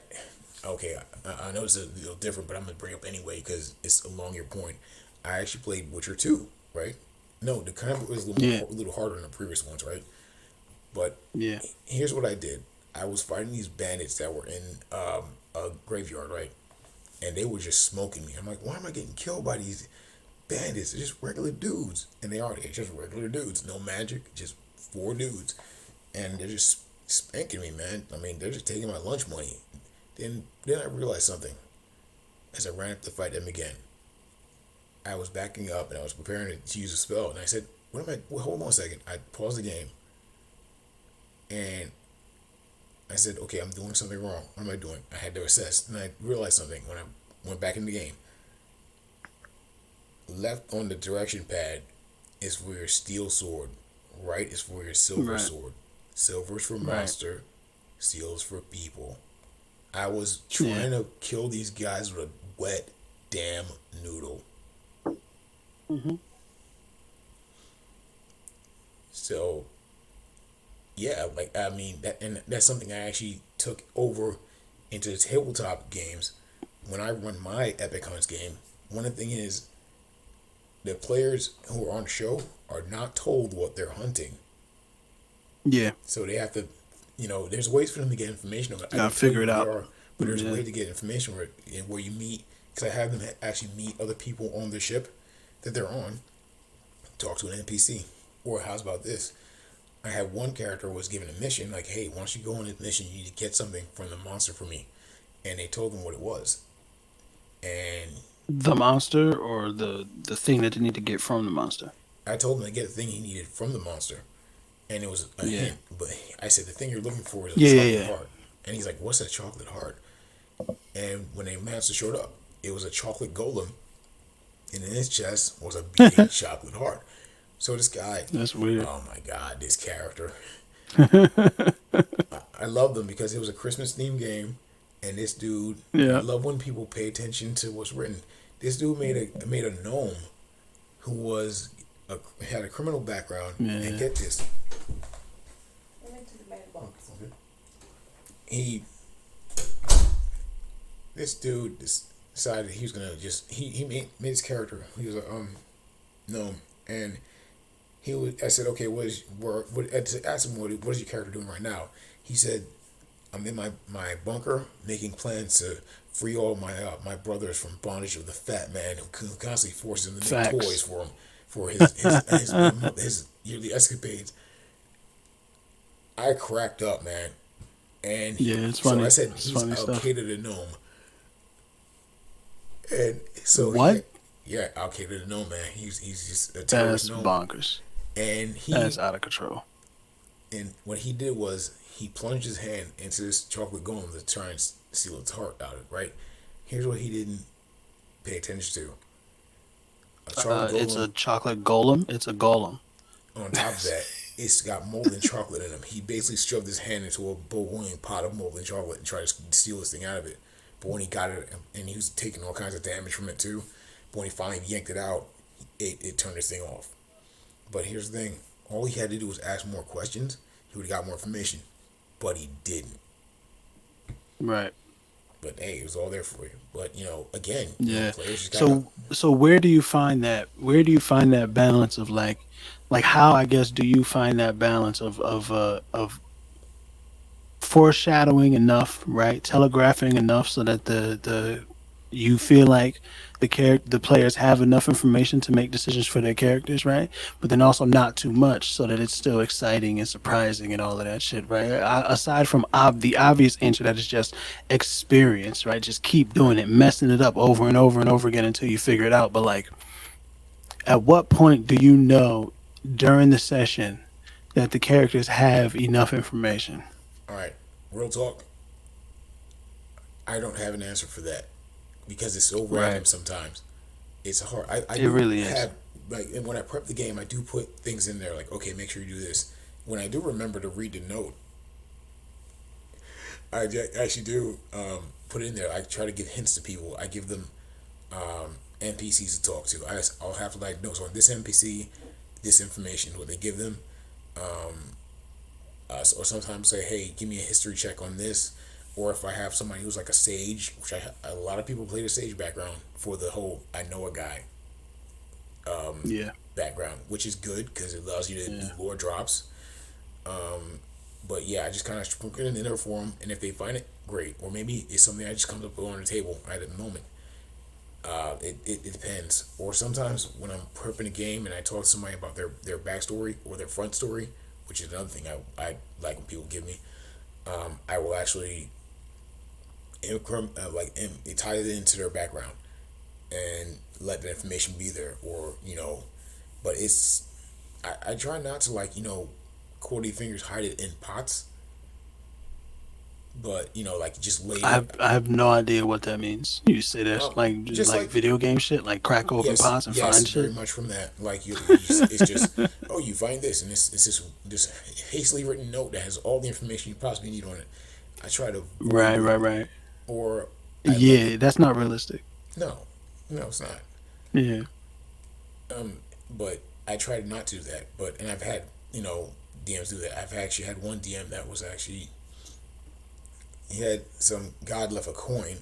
okay. I know it's a little different, but I'm gonna bring it up anyway because it's along your point. I actually played Witcher 2, right? No, the combat was Yeah. a little harder than the previous ones, right? But Yeah. here's what I did. I was fighting these bandits that were in a graveyard, right? And they were just smoking me. I'm like, why am I getting killed by these bandits? They're just regular dudes. And they're just regular dudes. No magic, just four dudes. And they're just spanking me, man. I mean, they're just taking my lunch money. Then I realized something as I ran up to fight them again. I was backing up and I was preparing to use a spell. And I said, what am I? Well, hold on a second. I paused the game and I said, okay, I'm doing something wrong. What am I doing? I had to assess. And I realized something when I went back in the game. Left on the direction pad is for your steel sword. Right is for your silver Right. sword. Silver's for Right. monster. Steel's for people. I was Yeah. trying to kill these guys with a wet damn noodle. Hmm. So yeah, like I mean that, and that's something I actually took over into the tabletop games. When I run my Epic Hunts game, one of the thing is the players who are on the show are not told what they're hunting, Yeah. so they have to, there's ways for them to get information on it. I Gotta can tell you figure it where they out. are, but there's a Yeah. way to get information where you meet. Because I have them actually meet other people on the ship that they're on, talk to an NPC, or how's about this? I had one character was given a mission, like, hey, once you go on this mission, you need to get something from the monster for me. And they told him what it was. And The monster or the thing that you need to get from the monster. I told him to get the thing he needed from the monster. And it was a Yeah. hint. But I said, the thing you're looking for is a Yeah. Yeah. chocolate Yeah. heart. And he's like, what's a chocolate heart? And when the monster showed up, it was a chocolate golem. And in his chest was a beating chocolate heart. So this guy, That's weird. oh my God, this character. I loved them because it was a Christmas themed game, and this dude. I Yeah. love when people pay attention to what's written. This dude made a gnome who had a criminal background, and Yeah. get this, I went to the mailbox. he this dude decided he was gonna just he made his character. He was a gnome, and I said, okay, I asked him what is your character doing right now? He said, I'm in my bunker making plans to free all my brothers from bondage of the fat man who constantly forces them to make Facts. toys for him for his yearly escapades. I cracked up, man, and Yeah, it's so funny. I said It's he's funny Al stuff. Qaeda the gnome, and so What? yeah, Al Qaeda the gnome, man. He's just a That's terrorist gnome, bonkers. and That's out of control. and what he did was he plunged his hand into this chocolate golem to try and steal its heart out of it, right? Here's what he didn't pay attention to. A chocolate It's a golem, chocolate golem. It's a golem. on top of that, it's got molten chocolate in him. He basically shoved his hand into a boiling pot of molten chocolate and tried to steal this thing out of it. But when he got it, and he was taking all kinds of damage from it too, but when he finally yanked it out, it turned this thing off. But here's the thing. All he had to do was ask more questions. He would have got more information. But he didn't. Right. But hey, it was all there for you. But again, Yeah. players just gotta. So where do you find that? Where do you find that balance of like how I guess do you find that balance of foreshadowing enough, right? Telegraphing enough so that the you feel like the players have enough information to make decisions for their characters, right? But then also not too much, so that it's still exciting and surprising and all of that shit, right? Aside from the obvious answer that is just experience, right? Just keep doing it, messing it up over and over and over again until you figure it out. But like, at what point do you know during the session that the characters have enough information? All right, real talk. I don't have an answer for that because it's so random Right. sometimes. It's hard. I It do really is. have like, and when I prep the game, I do put things in there like, okay, make sure you do this. When I do remember to read the note, actually do put it in there. I try to give hints to people. I give them NPCs to talk to. I'll have like notes on this NPC, this information, what they give them. Or sometimes say, hey, give me a history check on this. Or if I have somebody who's like a sage, which a lot of people play the sage background for the whole I know a guy Yeah. background, which is good because it allows you to do Yeah. lore drops. But yeah, I just kind of put it in there for them, and if they find it, great. Or maybe it's something I just comes up on the table right at the moment. It depends. Or sometimes when I'm prepping a game and I talk to somebody about their backstory or their front story, which is another thing I like when people give me, I will actually tie it into their background and let the information be there, or but I try not to Cordy fingers hide it in pots, but like just lay it. I have no idea what that means. You say that's Um, just like like video game shit, like crack open yes, pots and yes, find very shit. much from that. Like it's just oh, you find this, and it's this hastily written note that has all the information you possibly need on it. I try to avoid Right, it, right, right. or I let Yeah, that's not realistic. no, no, it's not. Yeah. But I tried not to do that. And I've had DMs do that. I've actually had one DM that was actually he had some god left a coin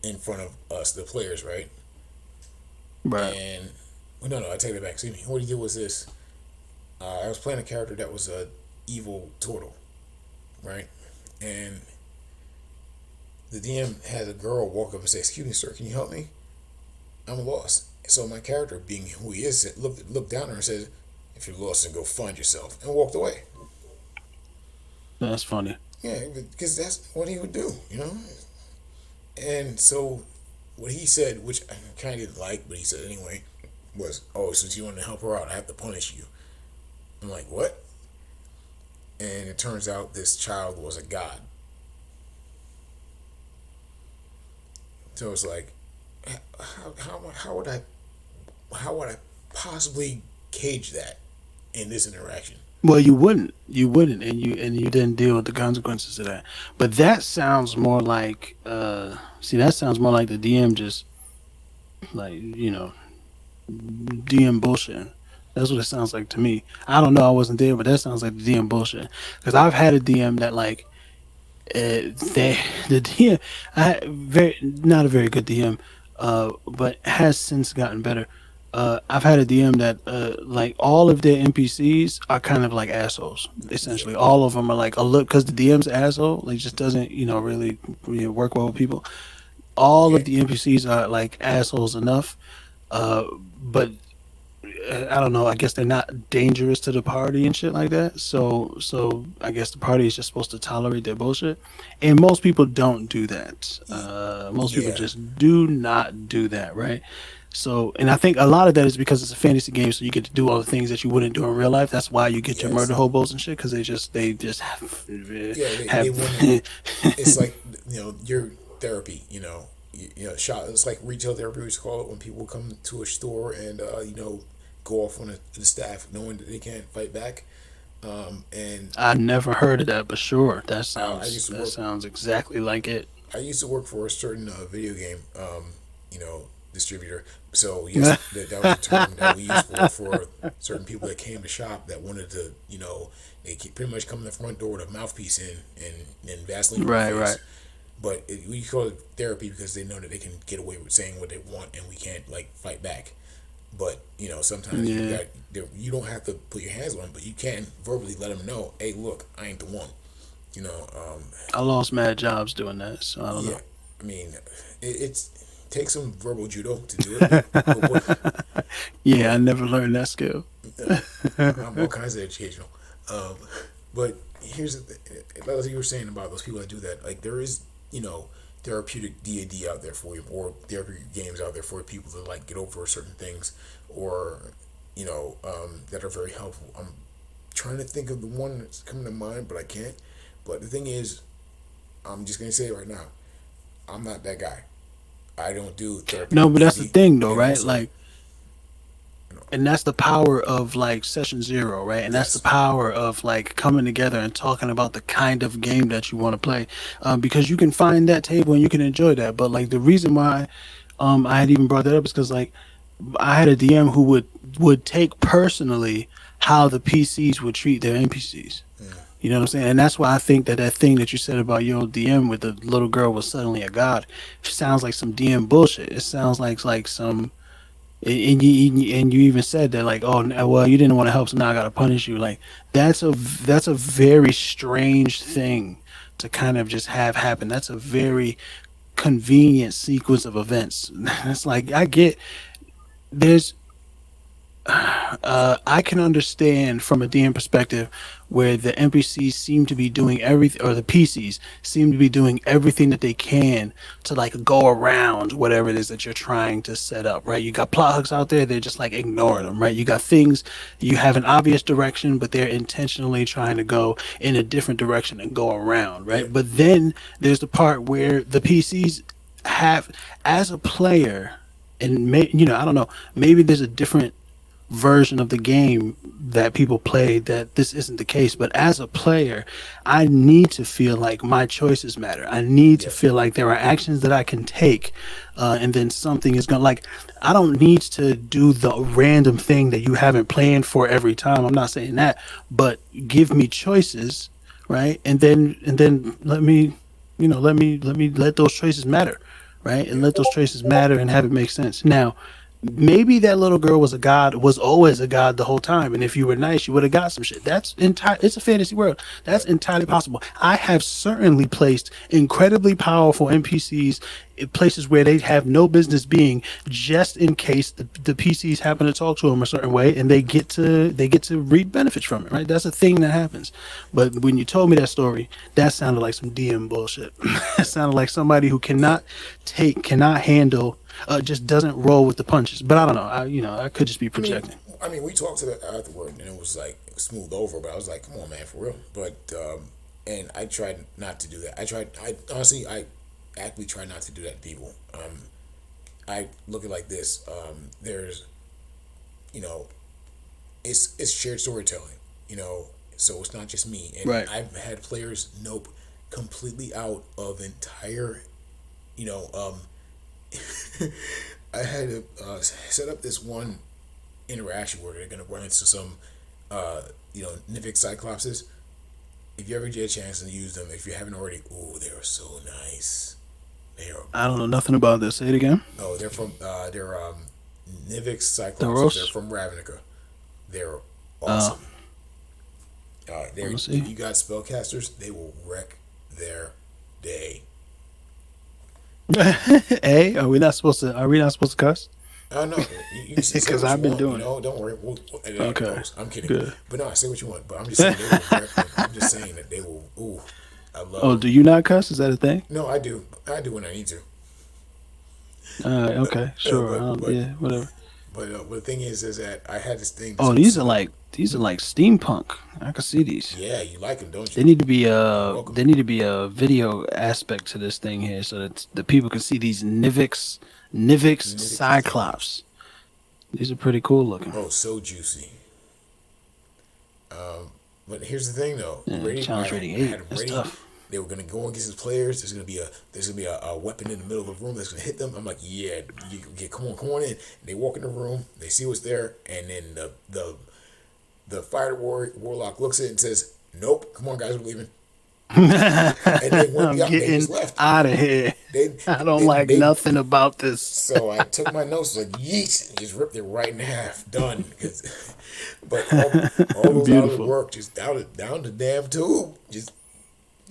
in front of us, the players, right? Right. And well, no, I take that back. Excuse me. What he did was this. I was playing a character that was a evil turtle, right? And the DM had a girl walk up and say, "Excuse me, sir, can you help me? I'm lost." So my character, being who he is, looked down at her and said, "If you're lost, then go find yourself," and walked away. That's funny. Yeah, because that's what he would do. And so what he said, which I kind of didn't like, but he said anyway, was, "Oh, since you want to help her out, I have to punish you." I'm like, "What?" And it turns out this child was a god. So it's like, how would I possibly gauge that in this interaction? Well, you wouldn't, and you didn't deal with the consequences of that. But that sounds more like, see, that sounds more like the DM just like DM bullshit. That's what it sounds like to me. I don't know, I wasn't there, but that sounds like the DM bullshit. Because I've had a DM that like they the DM I had very not a very good DM, but has since gotten better. I've had a DM that like all of their NPCs are kind of like assholes. Yeah, Essentially, all of them are like a look because the DM's asshole, like just doesn't really work well with people. All yeah, of the NPCs are like assholes enough, uh, but I don't know. I guess they're not dangerous to the party and shit like that. So I guess the party is just supposed to tolerate their bullshit, and most people don't do that. Most people yeah, just do not do that, right? So, and I think a lot of that is because it's a fantasy game, so you get to do all the things that you wouldn't do in real life. That's why you get your murder yes, hobos and shit, because they just yeah. They have want to. It's like your therapy. Shop. It's like retail therapy, we used to call it, when people come to a store and go off on the staff, knowing that they can't fight back. And I never heard of that, but sure, I used to that work. sounds exactly like it. I used to work for a certain video game, distributor. So yes, that was a term that we used for certain people that came to shop that wanted to, they pretty much come in the front door with a mouthpiece in and Vaseline on their Right, right. face. But we call it therapy because they know that they can get away with saying what they want and we can't fight back. But sometimes Yeah. you don't have to put your hands on them, but you can verbally let them know, hey, look, I ain't the one. You know, um, I lost mad jobs doing that, so I don't yeah, know. I mean, it's takes some verbal judo to do it, Yeah, I but never learned that skill. I'm all kinds of educational. Um, but here's the thing, like you were saying about those people that do that. Like there is, therapeutic D&D out there for you, or therapeutic games out there for people to like get over certain things, or that are very helpful. I'm trying to think of the one that's coming to mind, but I can't. But the thing is, I'm just gonna say it right now. I'm not that guy. I don't do No, therapeutic but that's the D&D, thing though, and right? also, Like, you know, and that's the power of like session zero, right? And that's the yes, power of like coming together and talking about the kind of game that you want to play, because you can find that table and you can enjoy that. But like the reason why, I had even brought that up is because like I had a DM who would take personally how the PCs would treat their NPCs. mm, You know what I'm saying? And that's why I think that that thing that you said about your DM with the little girl was suddenly a god sounds like some DM bullshit. It sounds like some, and you even said that like, oh well, you didn't want to help, so now I gotta punish you. Like that's a very strange thing to kind of just have happen. That's a very convenient sequence of events. It's like I get there's I can understand from a DM perspective where the NPCs seem to be doing everything, or the PCs seem to be doing everything that they can to like go around whatever it is that you're trying to set up, right? You got plot hooks out there, they're just like ignoring them, right? You got things, you have an obvious direction, but they're intentionally trying to go in a different direction and go around, yep, right? But then there's the part where the PCs have, as a player, and I don't know, maybe there's a different version of the game that people play that this isn't the case, but as a player I need to feel like my choices matter. I need to yep, feel like there are actions that I can take, and then something is gonna, like, I don't need to do the random thing that you haven't planned for every time. I'm not saying that, but give me choices, right? And then let those choices matter, right? And yep. let those choices matter and have it make sense. Now, maybe that little girl was a god, was always a god the whole time, and if you were nice, you would have got some shit. That's entire. It's a fantasy world. That's Right. entirely possible. I have certainly placed incredibly powerful NPCs in places where they have no business being, just in case the PCs happen to talk to them a certain way, and they get to reap benefits from it. Right? That's a thing that happens. But when you told me that story, that sounded like some DM bullshit. It sounded like somebody who cannot handle, just doesn't roll with the punches. But I don't know. I could just be I mean, projecting. we talked to the afterward, and it was like smoothed over. But I was like, "Come on, man, for real." But and I tried not to do that. I honestly, I actively try not to do that to people. I look at it like this. There's, you know, it's shared storytelling. So it's not just me. And Right. I've had players nope completely out of entire, you know, I had to set up this one interaction where they're gonna run into some, Nivik Cyclopses. If you ever get a chance to use them, if you haven't already, oh, they are so nice. They are, I don't know nothing about this. Say it again. oh, they're Nivik The Cyclopses. They're roast. from Ravnica. They're Uh, awesome. let They're me if see. you got spellcasters, they will wreck their day. Hey, are we not supposed to? Are we not supposed to cuss? Oh no, you can say Because what you I've been want. doing it. Don't worry. We'll edit out the Okay. post. I'm kidding, Good. but no, say what you want. But I'm just saying they will wreck them. I'm just saying that they will. Ooh, I love Oh, them. do you not cuss? Is that a thing? No, I do. I do when I need to. Okay. Sure. But but Yeah. Whatever. but the thing is that I had this thing Oh, to these are set up. like these are like steampunk. I can see these. Yeah, you like them, don't They you? need to be You're a welcome. there need to be a video aspect to this thing here, so that the people can see these Nivix Cyclops. These are pretty cool looking. Oh, so juicy. But here's the thing, though. Yeah, Ready? challenge I rating had 8. them That's ready. tough. They were gonna go against his players. There's gonna be a weapon in the middle of the room that's gonna hit them. I'm like, yeah, come on in. And they walk in the room. They see what's there, and then the fire warlock looks at it and says, "Nope, come on, guys, we're leaving." And they went. I'm Yeah, they getting just left. out of here. They I don't they, like they nothing about this. So I took my notes like yeet, and just ripped it right in half. Done. But all those hours of Beautiful. work just down the damn tube. Just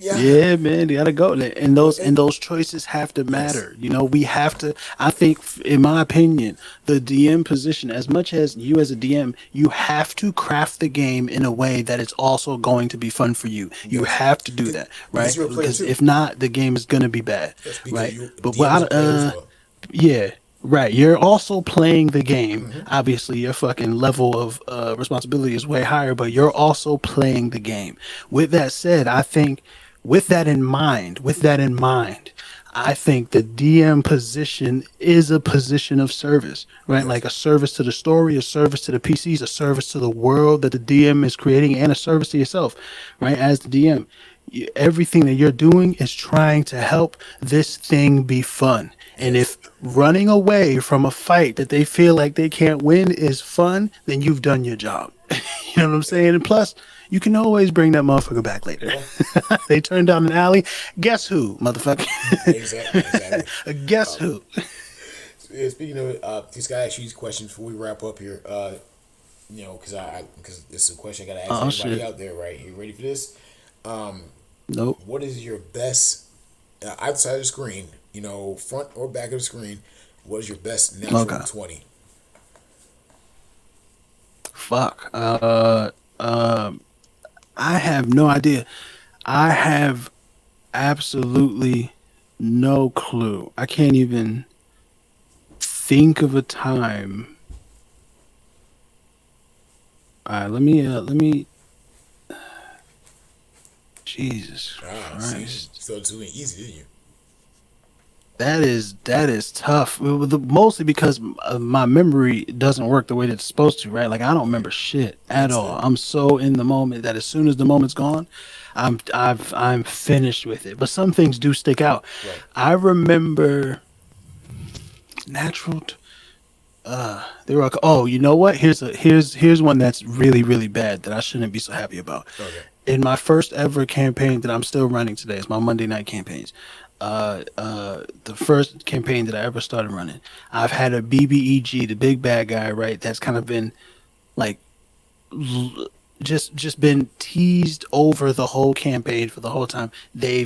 Yeah. Yeah, man, you gotta go there. And Well, those choices have to yes. matter. You know, we have to. I think, in my opinion, the DM position, as much as you as a DM, you have to craft the game in a way that it's also going to be fun for you. You Yes. have to do Because that, because right? you're a player Because too. if not, the game is gonna be bad, Yes. Because right? you But DM is a player as well. yeah, right. You're also playing the game. Hmm. Obviously, your fucking level of responsibility is way higher, but you're also playing the game. With that said, I think with that in mind, I think the DM position is a position of service, right? Yes. Like a service to the story, a service to the PCs, a service to the world that the DM is creating, and a service to yourself, right? As the DM, everything that you're doing is trying to help this thing be fun. And Yes. if running away from a fight that they feel like they can't win is fun, then you've done your job. You know what I'm saying? And plus, you can always bring that motherfucker back later. Yeah. They turned down an alley. Guess who, motherfucker? Exactly. Exactly. Guess who? Yeah, speaking of it, just gotta ask you these questions before we wrap up here. Because this is a question I gotta ask Oh everybody shit. out there. Right? You ready for this? Nope. What is your best outside of the screen? Front or back of the screen. What is your best natural Okay. 20? Fuck. I have no idea. I have absolutely no clue. I can't even think of a time. All right, let me. Jesus Ah, see, Christ. so it's really easy, didn't you? That is tough. Mostly because my memory doesn't work the way that it's supposed to, right? Like I don't remember shit I at all. understand. I'm so in the moment that as soon as the moment's gone, I'm finished with it. But some things do stick out. Right. I remember natural. They were like, oh, you know what? Here's one that's really bad that I shouldn't be so happy about. Okay. In my first ever campaign that I'm still running today, it's my Monday night campaigns. The first campaign that I ever started running, I've had a BBEG, the big bad guy, right? That's kind of been like l- just been teased over the whole campaign for the whole time. The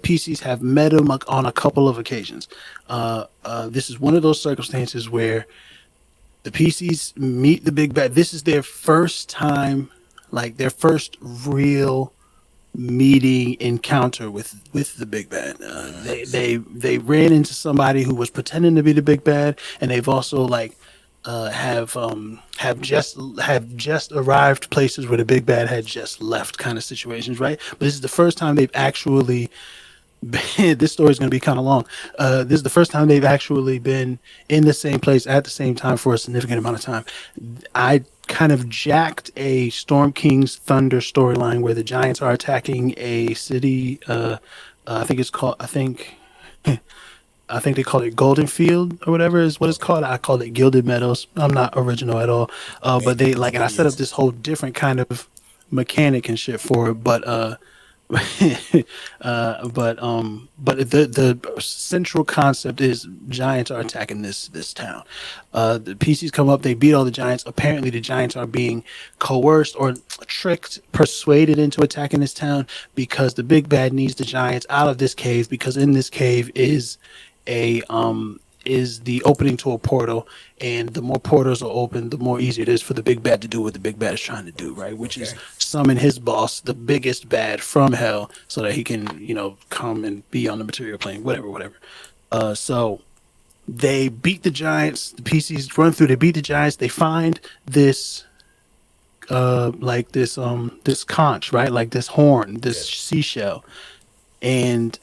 PCs have met him on a couple of occasions. This is one of those circumstances where the PCs meet the big bad. This is their first time, like their first real meeting encounter with the big bad. I see. They ran into somebody who was pretending to be the big bad, and they've also like have just arrived places where the big bad had just left, kind of situations, right? But this is the first time they've actually this story is going to be kind of long. This is the first time they've actually been in the same place at the same time for a significant amount of time. I kind of jacked a Storm King's Thunder storyline where the Giants are attacking a city. I think it's called. I think they call it Golden Field or whatever is what it's Okay. called. I call it Gilded Meadows. I'm not original at all. But they like, and I set up Yes. this whole different kind of mechanic and shit for it. But but the central concept is giants are attacking this town. The PCs come up, they beat all the giants. Apparently, the giants are being coerced or tricked, persuaded into attacking this town because the big bad needs the giants out of this cave because in this cave is the opening to a portal, and the more portals are open, the more easier it is for the big bad to do what the big bad is trying to do, right? Which is Okay. summon his boss, the biggest bad from hell, so that he can, come and be on the material plane, whatever. So they beat the giants. The PCs run through. They beat the giants. They find this this conch, right? Like this horn, this Yes. seashell, and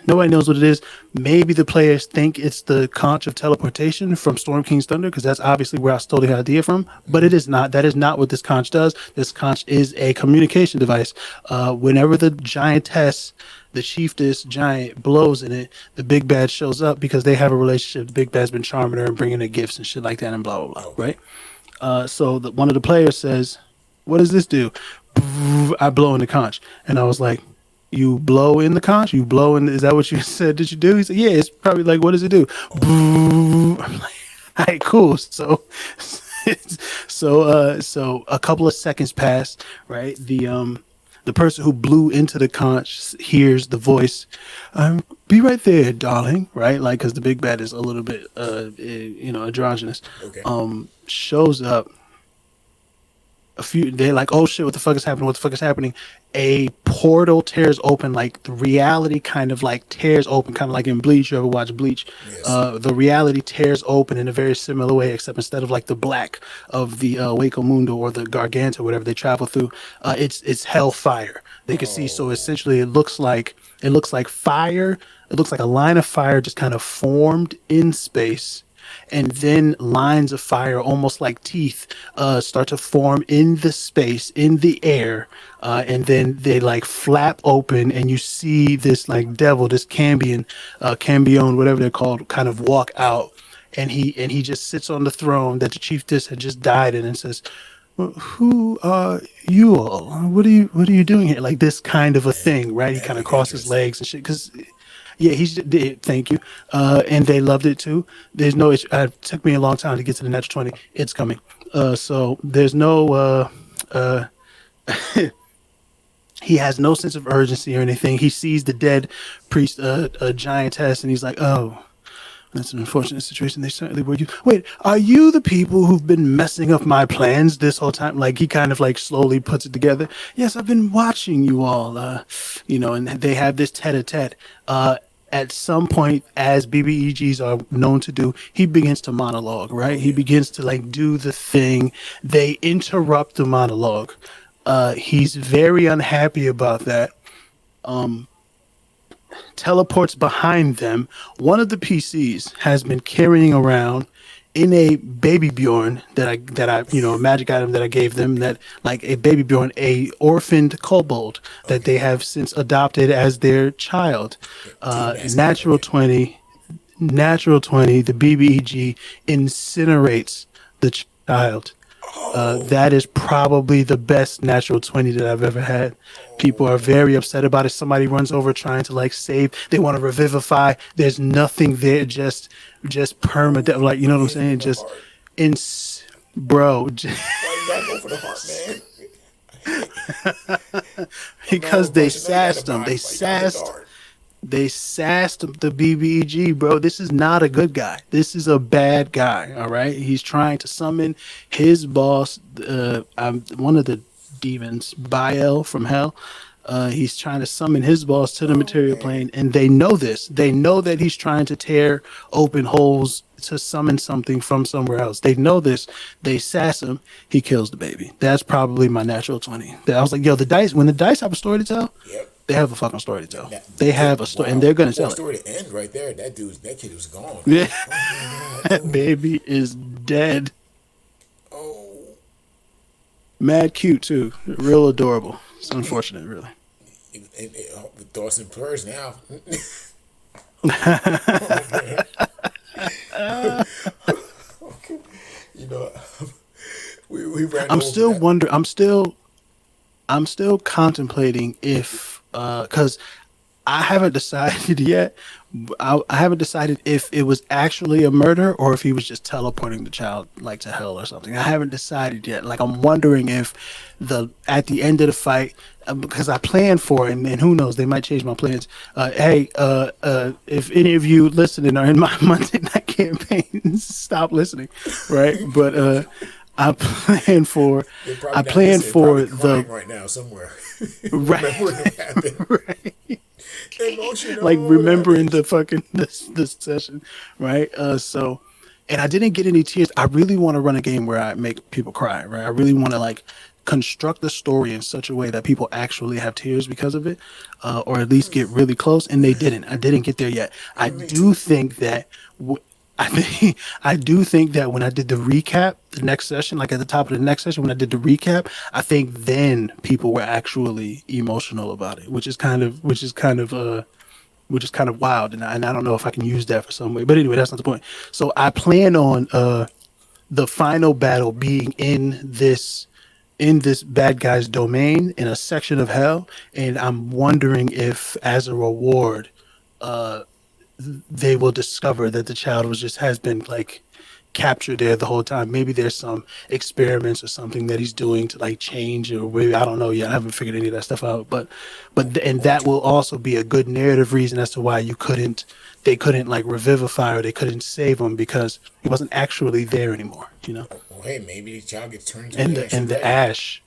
nobody knows what it is. Maybe the players think it's the conch of teleportation from Storm King's Thunder, because that's obviously where I stole the idea from. But it is not. That is not what this conch does. This conch is a communication device. Whenever the giantess, the chiefess giant, blows in it, the big bad shows up because they have a relationship. The big bad's been charming her and bringing her gifts and shit like that, and blah blah blah. Okay. Right. So one of the players says, "What does this do?" I blow in the conch, and I was like, "You blow in the conch? You blow in? Is that what you said? Did you do?" He said, "Yeah." It's probably like, "What does it do?" I'm like, "All right, cool." So, so a couple of seconds pass, right? The person who blew into the conch hears the voice, "Be right there, darling." Right, like because the big bad is a little bit, androgynous. Okay. Shows up they're like, oh shit, what the fuck is happening? What the fuck is happening? A portal tears open, like the reality kind of like tears open, kind of like in Bleach. You ever watch Bleach? Yes. The reality tears open in a very similar way, except instead of like the black of the Waco Mundo or the Garganta, whatever they travel through, it's hellfire. They can see. So Oh. essentially, it looks like fire. It looks like a line of fire just kind of formed in space, and then lines of fire almost like teeth start to form in the space in the air, and then they like flap open and you see this like devil, this cambion, whatever they're called, kind of walk out, and he just sits on the throne that the chiefess had just died in and says, "Well, who are you all? What are you doing here?" Like this kind of a thing, right? He kind of Very crosses interesting. legs and shit because yeah, thank you. And they loved it too. There's no, it took me a long time to get to the natural 20. It's coming. So there's no, he has no sense of urgency or anything. He sees the dead priest, a giantess, and he's like, oh, that's an unfortunate situation. They certainly were. You wait, are you the people who've been messing up my plans this whole time? Like he kind of like slowly puts it together. Yes, I've been watching you all. And they have this tete-a-tete. At some point, as BBEGs are known to do, he begins to monologue. Right? Oh He yeah. begins to like do the thing. They interrupt the monologue. He's very unhappy about that. Teleports behind them. One of the PCs has been carrying around in a baby Bjorn a magic item that I gave them, that like a baby Bjorn, a orphaned kobold that they Okay. have since adopted as their child. Team mascot. Natural Okay. 20, natural 20, the BBEG incinerates the child. Oh. That is probably the best natural 20 that I've ever had. People are Oh. very upset about it. Somebody runs over trying to like save. They want to revivify. There's nothing there. Just permanent. Like, you know what I'm Hitting saying? the Just heart. in, bro. Why you gotta go for the heart, man? I'm not Because a they person. No, you got the sassed them. body. They Why you gotta hit the sassed. heart? They sassed the BBEG, bro. This is not a good guy. This is a bad guy. All right. He's trying to summon his boss. One of the demons, Baal from hell. He's trying to summon his boss to the Oh material man. plane, and they know this. They know that he's trying to tear open holes to summon something from somewhere else. They know this. They sass him. He kills the baby. That's probably my natural 20. I was like, yo, the dice. When the dice have a story to tell, Yep. they have a fucking story to tell. That, They have a story, and wow. they're gonna For a tell it. story to end right there, that kid was gone. Yeah, Oh my god, that dude. baby is dead. Oh. Mad cute too. Real adorable. It's unfortunate, really. Thoughts and prayers now. Okay. You know, we ran I'm over still that. wondering. I'm still contemplating if, because I haven't decided yet. I haven't decided if it was actually a murder or if he was just teleporting the child like to hell or something. I haven't decided yet. Like I'm wondering if at the end of the fight, because I planned for it, and who knows, they might change my plans. Hey, if any of you listening are in my Monday night campaign, stop listening, right? But I plan for They're I probably not plan listening. They're for probably crying the right now somewhere. right. Remembering what happened. Right. Like Emotional. That remembering is. the fucking this session, right? So, and I didn't get any tears. I really want to run a game where I make people cry, right? I really want to like construct the story in such a way that people actually have tears because of it, or at least get really close. And they didn't. I didn't get there yet. I Me do too. think that. I do think that when I did the recap, the next session, like at the top of the next session, when I did the recap, I think then people were actually emotional about it, which is kind of wild, and I don't know if I can use that for some way. But anyway, that's not the point. So I plan on the final battle being in this bad guy's domain in a section of hell, and I'm wondering if, as a reward, they will discover that the child has been like captured there the whole time. Maybe there's some experiments or something that he's doing to like change, or maybe I don't know yet. I haven't figured any of that stuff out. And that will also be a good narrative reason as to why they couldn't like revivify, or they couldn't save him, because he wasn't actually there anymore. You know, Well, hey, maybe the child gets turned into and an actual the dragon. ash.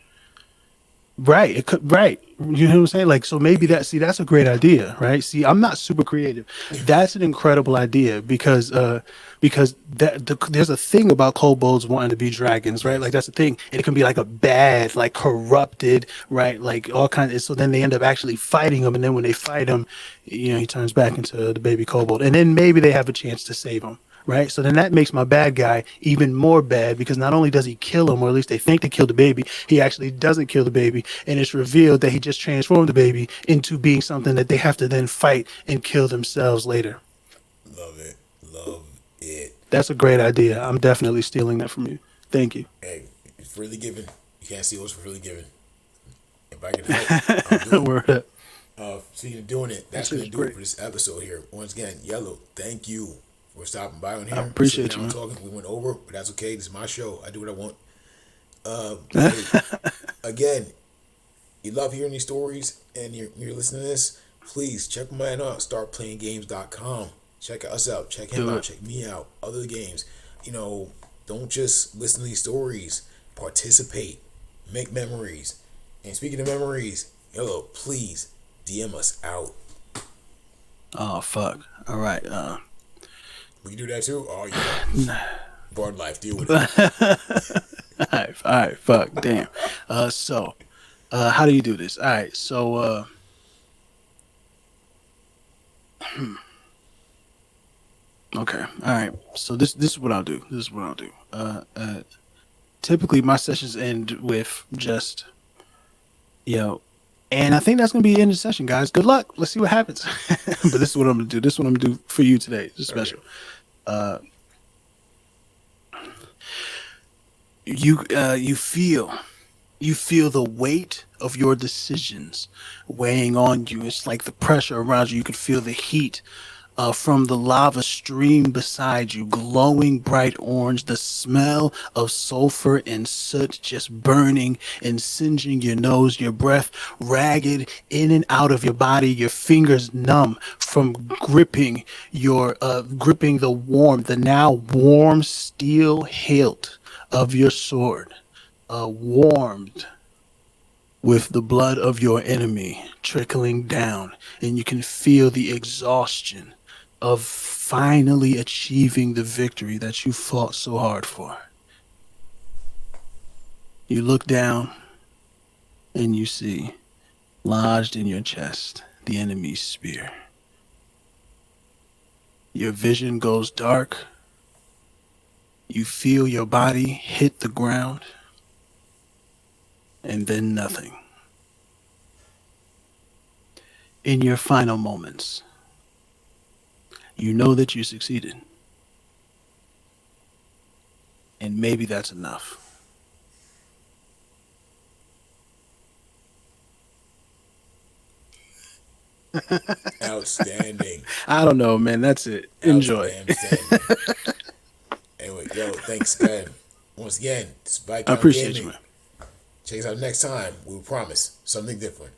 Right. It could, right. You know what I'm saying? Like, so maybe that's a great idea, right? See, I'm not super creative. That's an incredible idea, because there's a thing about kobolds wanting to be dragons, right? Yes. Like that's the thing. And it can be like a bad, like corrupted, right? Like all kinds of, so then they end up actually fighting him. And then when they fight him, he turns back into the baby kobold. And then maybe they have a chance to save him. Right. So then that makes my bad guy even more bad, because not only does he kill him, or at least they think they killed the baby, he actually doesn't kill the baby. And it's revealed that he just transformed the baby into being something that they have to then fight and kill themselves later. Love it. Love it. That's a great idea. I'm definitely stealing that from you. Thank you. Hey, it's freely given. You can't see what's freely given. If I can help, I'll do it. Word up. Speaking of doing it, that's That going shit to is do it great. for this episode here. Once again, Yellow, thank you for stopping by on here. I appreciate Sitting you, down man. talking. We went over, but that's okay. This is my show. I do what I want. Hey, again, you love hearing these stories and you're listening to this, please check my man out, startplayinggames.com. Check us out, check him Do out, it. check me out, other games. Don't just listen to these stories, participate, make memories. And speaking of memories, hello, please DM us out. Oh fuck. All right. We can do that too. Oh yeah. Bard life, deal with it. All right. Fuck. Damn. So, how do you do this? All right. So, okay. All right. So this is what I'll do. This is what I'll do. Typically my sessions end with just, and I think that's gonna be the end of the session, guys. Good luck. Let's see what happens. But this is what I'm gonna do. This is what I'm gonna do for you today. It's special. You feel the weight of your decisions weighing on you. It's like the pressure around you. You can feel the heat from the lava stream beside you, glowing bright orange. The smell of sulfur and soot just burning and singeing your nose, your breath ragged in and out of your body, your fingers numb from gripping the now warm steel hilt of your sword, warmed with the blood of your enemy trickling down, and you can feel the exhaustion of finally achieving the victory that you fought so hard for. You look down and you see, lodged in your chest, the enemy's spear. Your vision goes dark. You feel your body hit the ground, and then nothing. In your final moments, you know that you succeeded. And maybe that's enough. Outstanding. I don't know, man. That's it. Enjoy. Outstanding. Anyway, yo, thanks again. Once again, this is I Viscount appreciate you, Gaming. man. Check us out next time. We promise something different.